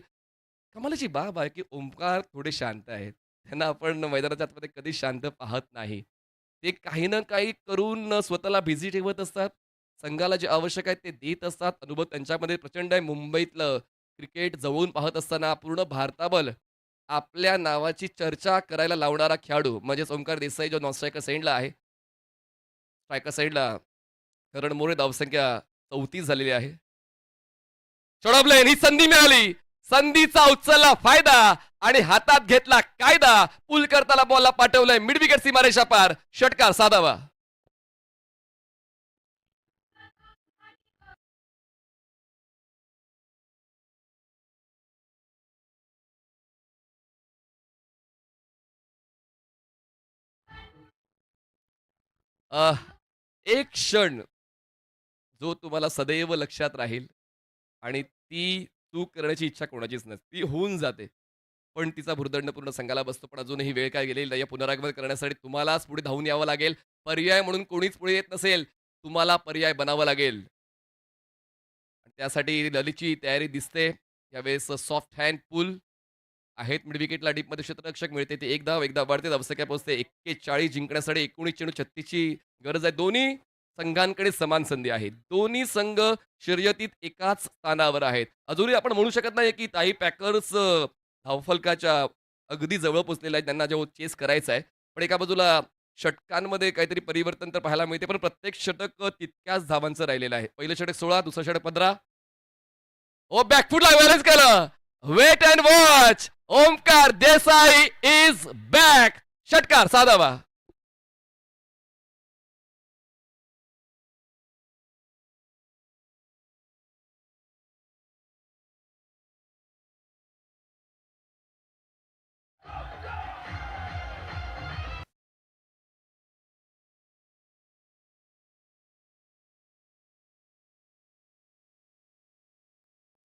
कमालीची बाब आहे की ओंकार थोडे शांत आहेत. त्यांना आपण मैदानाच्या आतमध्ये कधी शांत पाहत नाही. ते काही ना काही करून स्वतःला बिझी ठेवत असतात. संघाला जे आवश्यक आहे ते देत असतात. अनुभव त्यांच्यामध्ये प्रचंड आहे. मुंबईतलं क्रिकेट जवळून पाहत असताना पूर्ण भारताभर आपल्या नावाची चर्चा करायला लावणारा खेळाडू म्हणजेच ओंकार देसाई जो नॉन स्ट्रायकर साईडला आहे. स्ट्रायकर साईडला करण मोरे धावसंख्या 34 झालेली आहे. चढवलंय ही संधी मिळाली. संधीचा उचलला फायदा आणि हातात घेतला कायदा. पुल करताना बॉलला पाठवलंय मिड विकेट सीमारेषा पार. षटकार साधावा. एक क्षण जो तुम्हाला सदैव लक्षात राहील आणि ती चूक करण्याची इच्छा कोणाचीच नसते. ती होऊन जाते. पण तिचा भुर्दंड पूर्ण संघाला बसतो. पण अजूनही वेळ काय गेलेली नाही. या पुनरागमन करण्यासाठी तुम्हालाच पुढे धावून यावं लागेल. पर्याय म्हणून कोणीच पुढे येत नसेल. तुम्हाला पर्याय बनावा लागेल. आणि त्यासाठी ललितची तयारी दिसते. यावेळेस सॉफ्ट हँड पुल आहेत मिड विकेटला डीपमध्ये क्षेत्ररक्षक मिळते ते एक धाव वाढते धावसंख्या पोहोचते 41 जिंकण्यासाठी 19 चेंडू 36ची गरज आहे. दोन्ही संघांकडे समान संधी आहे. दोन्ही संघ शर्यतीत एकाच स्थानावर आहेत. अजूनही आपण म्हणू शकत नाही की ताई पॅकर्स धावफलकाच्या अगदी जवळ पोहोचलेले आहेत. त्यांना जो चेस करायचा आहे. पण एका बाजूला षटकांमध्ये काहीतरी परिवर्तन तर पाहायला मिळते. पण प्रत्येक षटक तितक्याच धावांचं राहिलेलं आहे. पहिलं षटक 16, दुसरं षटक 15. ओ बॅकफुटला बॅलन्स केलं. Wait and watch. Omkar Desai is back. षटकार साधावा.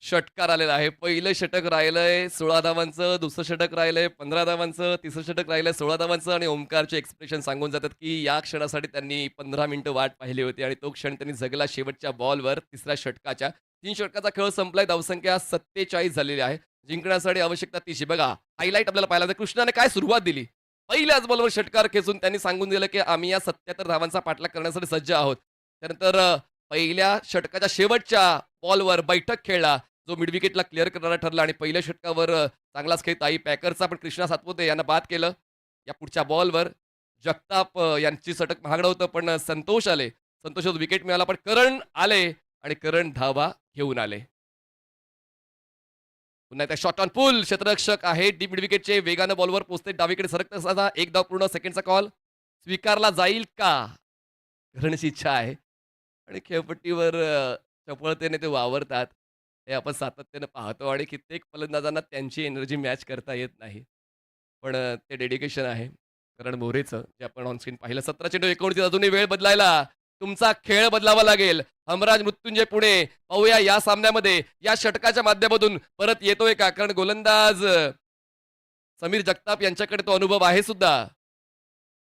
षटकार आलेला आहे. पहिलं षटक राहिलंय 16 धावांचं, दुसरं षटक राहिलंय 15 धावांचं, तिसरं षटक राहिलंय 16 धावांचं आणि ओमकारचे एक्सप्रेशन सांगून जातात, की या क्षणासाठी त्यांनी 15 मिनिटं वाट पाहिली होती आणि तो क्षण त्यांनी जगला शेवटच्या बॉलवर तिसऱ्या षटकाच्या. 3 षटकाचा खेळ संपलाय. धावसंख्या 47 झालेली आहे. जिंकण्यासाठी आवश्यकता 30. बघा हायलाईट आपल्याला पाहायला मिळतं. कृष्णाने काय सुरुवात दिली. पहिल्याच बॉलवर षटकार खेचून त्यांनी सांगून दिलं, की आम्ही या 77 धावांचा पाठलाग करण्यासाठी सज्ज आहोत. त्यानंतर पहिल्या षटकाच्या शेवटच्या बॉलवर बैठक खेळला. जो मिड विकेटला क्लिअर करणारा ठरला आणि पहिल्या षटकावर चांगलाच खेळ ताई पॅकरचा पण कृष्णा सातपुते यांना बाद केलं. या पुढच्या बॉलवर जगताप यांची षटक महागडं होतं पण संतोष आले. संतोषात विकेट मिळाला पण करण आले आणि करण धावा घेऊन आले. पुन्हा एकदा शॉट ऑन पुल. क्षेत्ररक्षक आहे डीप मिड विकेटचे वेगानं बॉलवर पोहोचते. डावीकडे सरकत असताना एक धाव पूर्ण. सेकंडचा कॉल स्वीकारला जाईल का? करणची इच्छा आहे आणि खेळपट्टीवर चपळतेने ते वावरतात. हे आपण सातत्यानं पाहतो आणि कित्येक फलंदाजांना त्यांची एनर्जी मॅच करता येत नाही. पण ते डेडिकेशन आहे करण मोरेचं जे आपण ऑनस्क्रीन पाहिलं. 17 चेंडू 29. अजूनही वेळ बदलायला तुमचा खेळ बदलावा लागेल. हमराज मृत्युंजय पुणे पाहूया या सामन्यामध्ये या षटकाच्या माध्यमातून परत येतोय का? कारण गोलंदाज समीर जगताप यांच्याकडे तो अनुभव आहे सुद्धा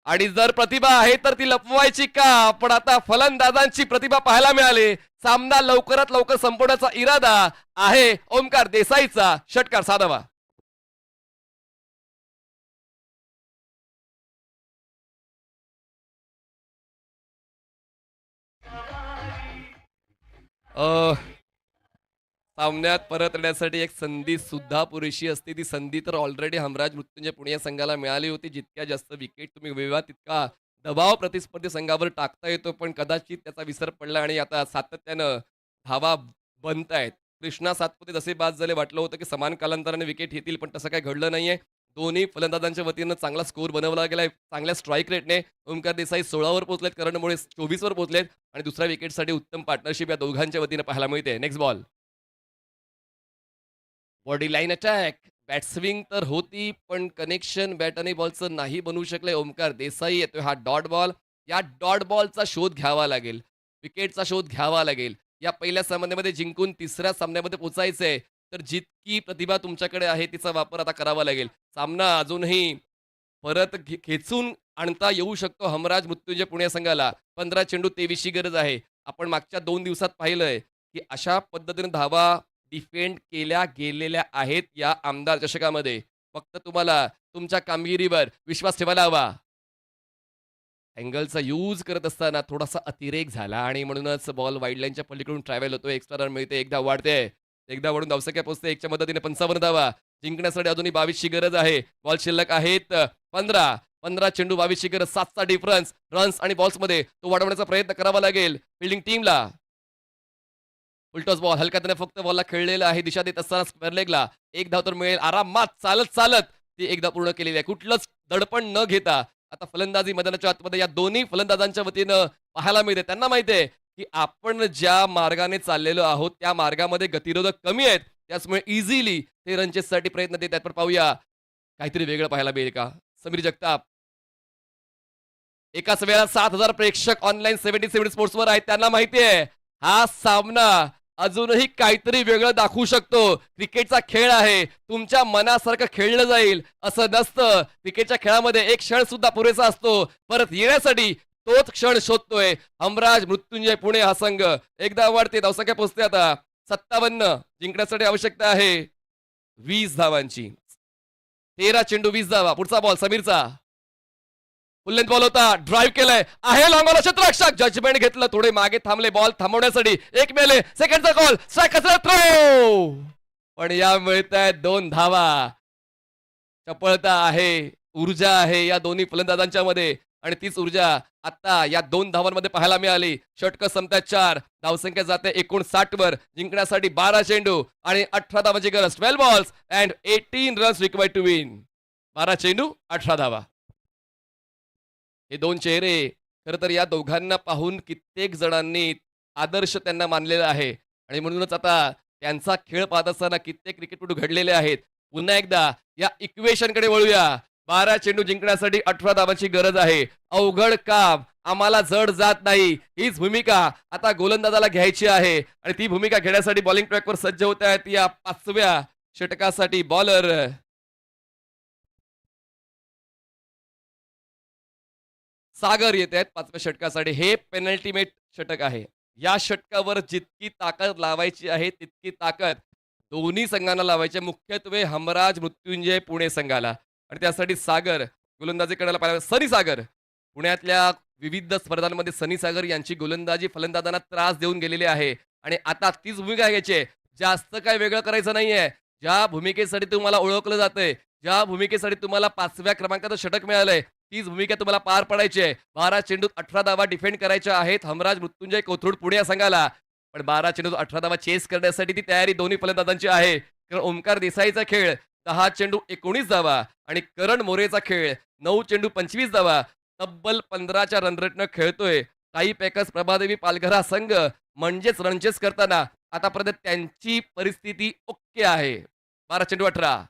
आणि जर प्रतिभा आहे तर ती लपवायची का? पण आता फलंदाजांची प्रतिभा पाहायला मिळाली. सामना लवकरात लवकर संपवण्याचा इरादा आहे ओमकार देसाईचा. षटकार साधावा. सामन्यात परत येण्यासाठी एक संधी सुद्धा पुरेशी असते. ती संधी तर ऑलरेडी हमराज मृत्युंजय पुणे या संघाला मिळाली होती. जितक्या जास्त विकेट तुम्ही मिळवा तितका दबाव प्रतिस्पर्धी संघावर टाकता येतो. पण कदाचित त्याचा विसर पडला आणि आता सातत्यानं धावा बनतायत. कृष्णा सातपुते जसे बाद झाले वाटलं होतं की समान कालांतराने विकेट येतील पण तसं काही घडलं नाहीये. दोन्ही फलंदाजांच्या वतीनं चांगला स्कोर बनवला गेलाय. चांगल्या स्ट्राईक रेटने ओमकार देसाई 16 वर पोहोचलेत. करणमुळे 24 वर पोहोचलेत आणि दुसऱ्या विकेटसाठी उत्तम पार्टनरशिप या दोघांच्या वतीनं पाहायला मिळते. Next ball. Body line attack. Bat swing तर होती पण कनेक्शन बॅट आणि बॉलचं नाही बनवू शकले ओमकार देसाई. येतोय हा डॉट बॉल. या डॉट बॉलचा शोध घ्यावा लागेल. विकेटचा शोध घ्यावा लागेल. या पहिल्या सामन्यामध्ये जिंकून तिसऱ्या सामन्यामध्ये पोचायचंय तर जितकी प्रतिभा तुमच्याकडे आहे तिचा वापर आता करावा लागेल. सामना अजूनही परत खेचून आणता येऊ शकतो हमराज मृत्युंजय पुणे संघाला. 15 चेंडू 23ची गरज आहे. आपण मागच्या 2 दिवसात पाहिलंय की अशा पद्धतीने धावा डिफेंड केल्या गेलेल्या आहेत या आमदार चषकामध्ये. फक्त तुम्हाला तुमच्या कामगिरीवर विश्वास ठेवायला हवा. अँगलचा यूज करत असताना थोडासा अतिरेक झाला आणि म्हणूनच बॉल वाईड लाईनच्या पलीकडून ट्रॅव्हल होतो. एक्स्ट्रा रन मिळते. एकदा वाढते. एकदा वाढून धावसंख्या पोहोचते. 1च्या मदतीने 55 धावा. जिंकण्यासाठी अजूनही 22ची गरज आहे. बॉल शिल्लक आहेत 15 चेंडू 22ची गरज. 7चा डिफरन्स रन्स आणि बॉल्समध्ये तो वाढवण्याचा प्रयत्न करावा लागेल फिल्डिंग टीमला. उलटोच बॉल हलका त्याने फक्त बॉलला खेळलेला आहे. दिशा देत असताना स्क्वेअर लेगला एक धाव तर मिळेल. आरामात चालत ती एकदा पूर्ण केलेली आहे. कुठलंच दडपण न घेता आता फलंदाजी मैदानाच्या आतमध्ये या दोन्ही फलंदाजांच्या वतीनं पाहायला मिळते. त्यांना माहिती आहे की आपण ज्या मार्गाने चाललेलो आहोत त्या मार्गामध्ये गतिरोधक कमी आहेत. त्याचमुळे इझिली ते रन चेससाठी प्रयत्न देत आहेत. पण पाहूया काहीतरी वेगळं पाहायला मिळेल का? समीर जगताप. एकाच वेळेला 7000 प्रेक्षक ऑनलाईन 77 स्पोर्ट्सवर आहेत. त्यांना माहिती आहे हा सामना अजूनही काहीतरी वेगळं दाखवू शकतो. क्रिकेटचा खेळ आहे. तुमच्या मनासारखं खेळलं जाईल असं नसतं. क्रिकेटच्या खेळामध्ये एक क्षण सुद्धा पुरेसा असतो. परत येण्यासाठी तोच क्षण शोधतोय हमराज मृत्युंजय पुणे हा संघ. एकदा वाढते. धावसंख्या पोहोचते आता 57 जिंकण्यासाठी आवश्यकता आहे 20 धावांची. 13 चेंडू 20 धावा. पुढचा बॉल समीरचा. फुल लेंथ बॉल होता. ड्राईव्ह केलाय. आहे लॉंगॉन क्षेत्ररक्षक. जजमेंट घेतलं. थोडे मागे थांबले बॉल थांबवण्यासाठी. एक मेले. सेकंडचा कॉल. स्ट्रायकरचा थ्रो. पण या मिळत आहेत 2 धावा. चपळता आहे, ऊर्जा आहे या दोन्ही फलंदाजांच्या मध्ये आणि तीच ऊर्जा आता या 2 धावांमध्ये पाहायला मिळाली. षटकं संपतात 4. धावसंख्या जाते 59 वर. जिंकण्यासाठी 12 चेंडू आणि 18 धावांची गरज. 12 balls and 18 runs required to win. 12 चेंडू 18 धावा. हे 2 चेहरे खरं तर या दोघांना पाहून कित्येक जणांनी आदर्श त्यांना मानलेला आहे आणि म्हणूनच आता त्यांचा खेळ पाहत असताना कित्येक क्रिकेटपटू घडलेले आहेत. पुन्हा एकदा या इक्वेशनकडे वळूया. 12 चेंडू जिंकण्यासाठी 18 धावांची गरज आहे. अवघड काम आम्हाला जड जात नाही. हीच भूमिका आता गोलंदाजाला घ्यायची आहे आणि ती भूमिका घेण्यासाठी बॉलिंग ट्रॅकवर सज्ज होत आहेत या 5व्या षटकासाठी बॉलर सागर येत आहेत 5व्या षटकासाठी. हे पेनल्टीमेट षटक आहे. या षटकावर जितकी ताकद लावायची आहे तितकी ताकद दोन्ही संघांना लावायची आहे. मुख्यत्वे हमराज मृत्युंजय पुणे संघाला आणि त्यासाठी सागर गोलंदाजी करायला पाहिजे. सनी सागर पुण्यातल्या विविध स्पर्धांमध्ये सनी सागर यांची गोलंदाजी फलंदाजांना त्रास देऊन गेलेली आहे आणि आता तीच भूमिका घ्यायची आहे. जास्त काय वेगळं करायचं नाहीये. ज्या भूमिकेसाठी तुम्हाला ओळखलं जातंय, ज्या भूमिकेसाठी तुम्हाला 5व्या क्रमांकाचं षटक मिळालंय, तीच भूमिका तुम्हाला पार पडायची आहे. 12 चेंडूत 18 धावा डिफेंड करायच्या आहेत हमराज मृत्युंजय कोथरूड पुणे या संघाला. पण 12 चेंडूत 18 धावा चेस करण्यासाठी ती तयारी दोन्ही फलंदाजांची आहे. कारण ओमकार देसाईचा खेळ 10 चेंडू 19 धावा आणि करण मोरेचा खेळ 9 चेंडू 25 धावा तब्बल 15च्या रनरेटनं खेळतोय. काही पॅकर्स प्रभादेवी पालघर हा संघ म्हणजेच रनचेस करताना आतापर्यंत त्यांची परिस्थिती ओके आहे. 12 चेंडू 18.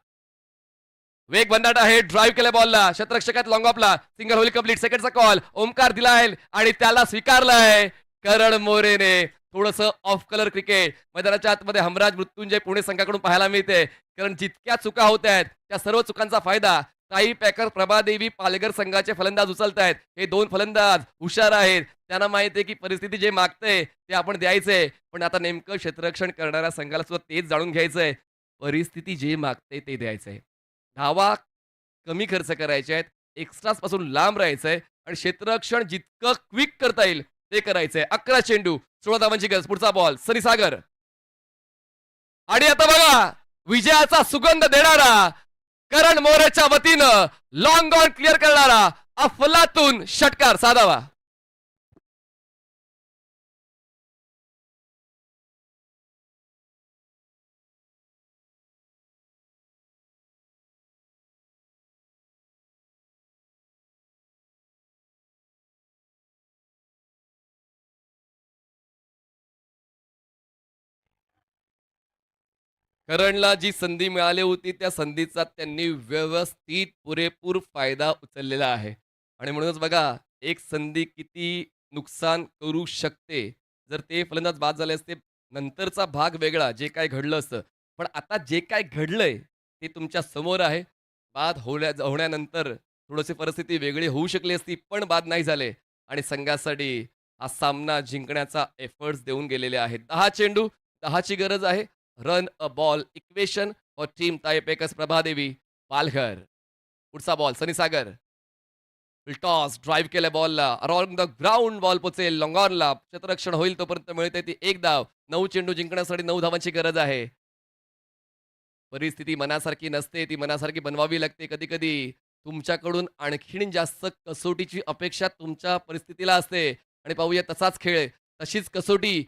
वेग भन्नाट आहे. ड्राईव्ह केल्या बॉलला. शतरक्षकात लॉंग ऑफला. सिंगल होईल कंप्लीट. सेकंडचा कॉल. ओमकार दिलाय आणि त्याला स्वीकारलाय करण मोरेने. थोडंसं ऑफ कलर क्रिकेट मैदानाच्या आतमध्ये हमराज मृत्युंजय पुणे संघाकडून पाहायला मिळते. कारण जितक्या चुका होत आहेत त्या सर्व चुकांचा फायदा ताई पॅकर प्रभादेवी पालघर संघाचे फलंदाज उचलत आहेत. हे 2 फलंदाज हुशार आहेत. त्यांना माहिती आहे की परिस्थिती जे मागते ते आपण द्यायचंय. पण आता नेमकं क्षेत्ररक्षण करणाऱ्या संघाला सुद्धा तेच जाणून घ्यायचंय. परिस्थिती जे मागते ते द्यायचंय. धावा कमी खर्च करायचे आहेत. एक्स्ट्रास पासून लांब राहायचंय आणि क्षेत्ररक्षण जितकं क्विक करता येईल ते करायचंय. 11 चेंडू 16 धावांची गरज. पुढचा बॉल सनी सागर आणि आता बघा विजयाचा सुगंध देणारा करण मोरेच्या वतीनं लॉंग ऑन क्लिअर करणारा अफलातून षटकार साधावा. करणला जी संधी मिळाली होती त्या संधीचा त्यांनी व्यवस्थित पुरेपूर फायदा उचललेला आहे आणि म्हणूनच बघा एक संधी किती नुकसान करू शकते. जर ते फलंदाज बाद झाले असते नंतरचा भाग वेगळा जे काय घडलं असतं. पण आता जे काय घडलंय ते तुमच्या समोर आहे. बाद होण्यानंतर थोडीशी परिस्थिती वेगळी होऊ शकली असती पण बाद नाही झाले आणि संघासाठी हा सामना जिंकण्याचा एफर्ट्स देऊन गेलेले आहेत. 10 चेंडू 10ची गरज आहे. Run a ball equation for team तायपेकस प्रभादेवी पालघर. पुढचा ball Sunny Sagar. Toss drive केल्या बॉलला अराउंड द ग्राउंड बॉल पोचेल लॉंगॉनला. क्षेत्ररक्षण होईल तोपर्यंत मिळते ती 1 धाव. 9 चेंडू जिंकण्यासाठी 9 धावांची गरज आहे. परिस्थिती मनासारखी नसते. ती मनासारखी बनवावी लागते. कधी कधी तुमच्याकडून आणखीन जास्त कसोटीची अपेक्षा तुमच्या परिस्थितीला असते आणि पाहूया तसाच खेळ तशीच कसोटी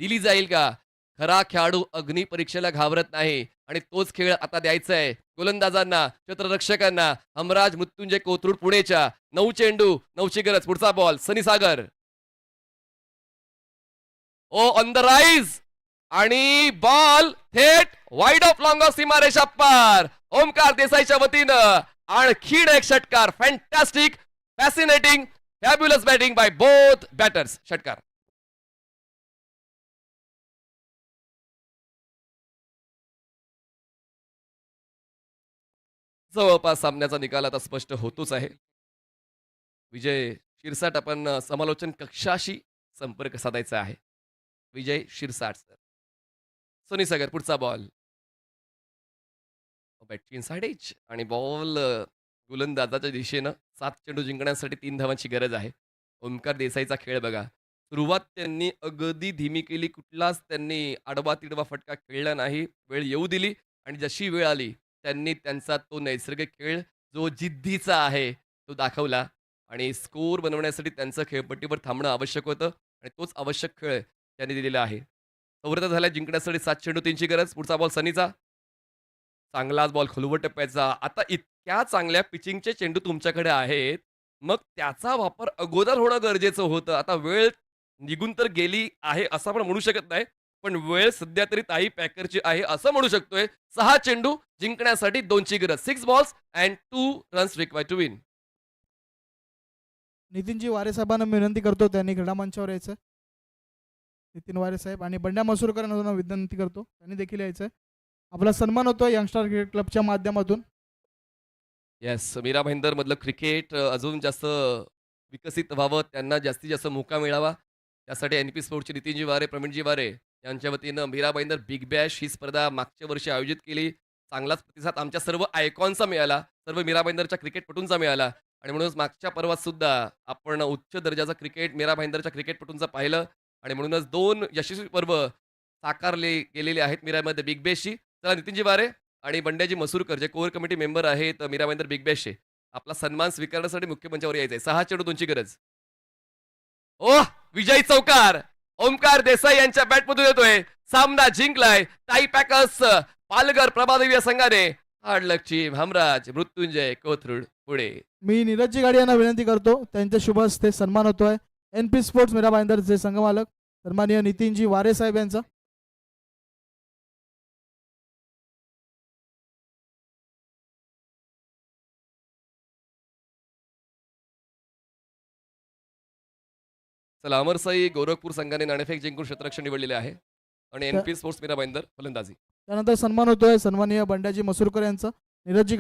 दिली जाईल का. खरा खेळाडू अग्नी परीक्षेला घाबरत नाही आणि तोच खेळ आता द्यायचा आहे गोलंदाजांना क्षेत्ररक्षकांना. हमराज मृत्युंजय कोथरूड पुणेच्या 9 चेंडू 9ची गरज. पुढचा ball Sunny Sagar. Oh on the rise आणि बॉल थेट वाईड ऑफ लॉंग ऑफ सीमारेषा पार. ओमकार देसाईच्या वतीनं आणखीन एक षटकार. Fantastic fascinating fabulous batting by both batters. षटकार जवळपास सामन्याचा निकाल आता स्पष्ट होतोच आहे. विजय शिरसाट आपण समालोचन कक्षाशी संपर्क साधायचा आहे. विजय शिरसाट सर. सोनी सागर पुढचा बॉल. बॅटची इनसाइड एज आणि बॉल गोलंदाजाच्या दिशेनं 7 चेंडू जिंकण्यासाठी 3 धावांची गरज आहे. ओमकार देसाईचा खेळ बघा. सुरुवात त्यांनी अगदी धीमी केली. कुठलाच त्यांनी आडवा-तिडवा फटका खेळला नाही. वेळ येऊ दिली आणि जशी वेळ आली त्यांनी त्यांचा तो नैसर्गिक खेळ जो जिद्दीचा आहे तो दाखवला आणि स्कोर बनवण्यासाठी त्यांचं खेळपट्टीवर थांबणं आवश्यक होतं आणि तोच आवश्यक खेळ त्यांनी दिलेला आहे. चौरता झाल्या जिंकण्यासाठी 7 चेंडू 3ची गरज. पुढचा बॉल सनीचा. चांगलाच बॉल खोलवर टप्प्याचा. आता इतक्या चांगल्या पिचिंगचे चेंडू तुमच्याकडे आहेत, मग त्याचा वापर अगोदर होणं गरजेचं होतं. आता वेळ निघून तर गेली आहे असं आपण म्हणू शकत नाही. पण वेळ सध्या तरी ताई पॅकरची आहे असं म्हणू शकतोय. 6 चेंडू जिंकण्यासाठी 2ची गरज. 6 balls and 2 runs required to win. नितीनजी वारे साहेबांना मी विनंती करतो त्यांनी क्रीडा मंचावर यायचं. नितीन वारे साहेब आणि बंड्या मसूरकर यांना विनंती करतो त्यांनी देखील यायचं. आपला सन्मान होतोय यंगस्टार क्रिकेट क्लबच्या माध्यमातून. येस, मीरा भाईंदर मधलं क्रिकेट अजून जास्त विकसित व्हावं, त्यांना जास्तीत जास्त मोका मिळावा. त्यासाठी NP स्पोर्ट्सचे नितीनजी वारे, प्रवीणजी वारे यांच्या वतीनं मीरा भाईंदर बिग बॅश ही स्पर्धा मागच्या वर्षी आयोजित केली. चांगलाच प्रतिसाद आमच्या सर्व आयकॉनचा मिळाला, सर्व मीरा भाईंदरच्या क्रिकेटपटूंचा मिळाला आणि म्हणूनच मागच्या पर्वात सुद्धा आपण उच्च दर्जाचं क्रिकेट मीरा भाईंदरच्या क्रिकेटपटूंचं पाहिलं आणि म्हणूनच 2 यशस्वी पर्व साकारले गेलेले आहेत मीरामध्ये बिग बॅशची. चला नितीनजी वारे आणि बंड्याजी मसूरकर जे कोर कमिटी मेंबर आहेत मीरा भाईंदर बिग बॅशचे, आपला सन्मान स्वीकारण्यासाठी मुख्य मंचावर यायचंय. 6 चेंडू 2ची गरज. ओह, विजयी चौकार ओमकार देसाई यांच्या बॅटमधून येतोय. सामना जिंकलाय ताई पॅकर्स पालघर प्रभादेवी या संघाने. हार्ड लक टीम हमराज मृत्युंजय कोथरूड पुणे. मी नीरजजी गाडी यांना विनंती करतो त्यांच्या शुभ हस्ते सन्मान होतोय. NP स्पोर्ट्स मीरा भाईंदरचे संघमालक सन्माननीय नितीनजी वारे साहेब यांचा. चला, अमरसाई गोरखपूर संघाने नाणेफेक जिंकून क्षेत्ररक्षण निवडलेले आहे आणि NP स्पोर्ट्स मीरा भाईंदर फलंदाजी. त्यानंतर सन्मान होतोय सन्माननीय बंड्याजी मसूरकर यांचा. नीरजजी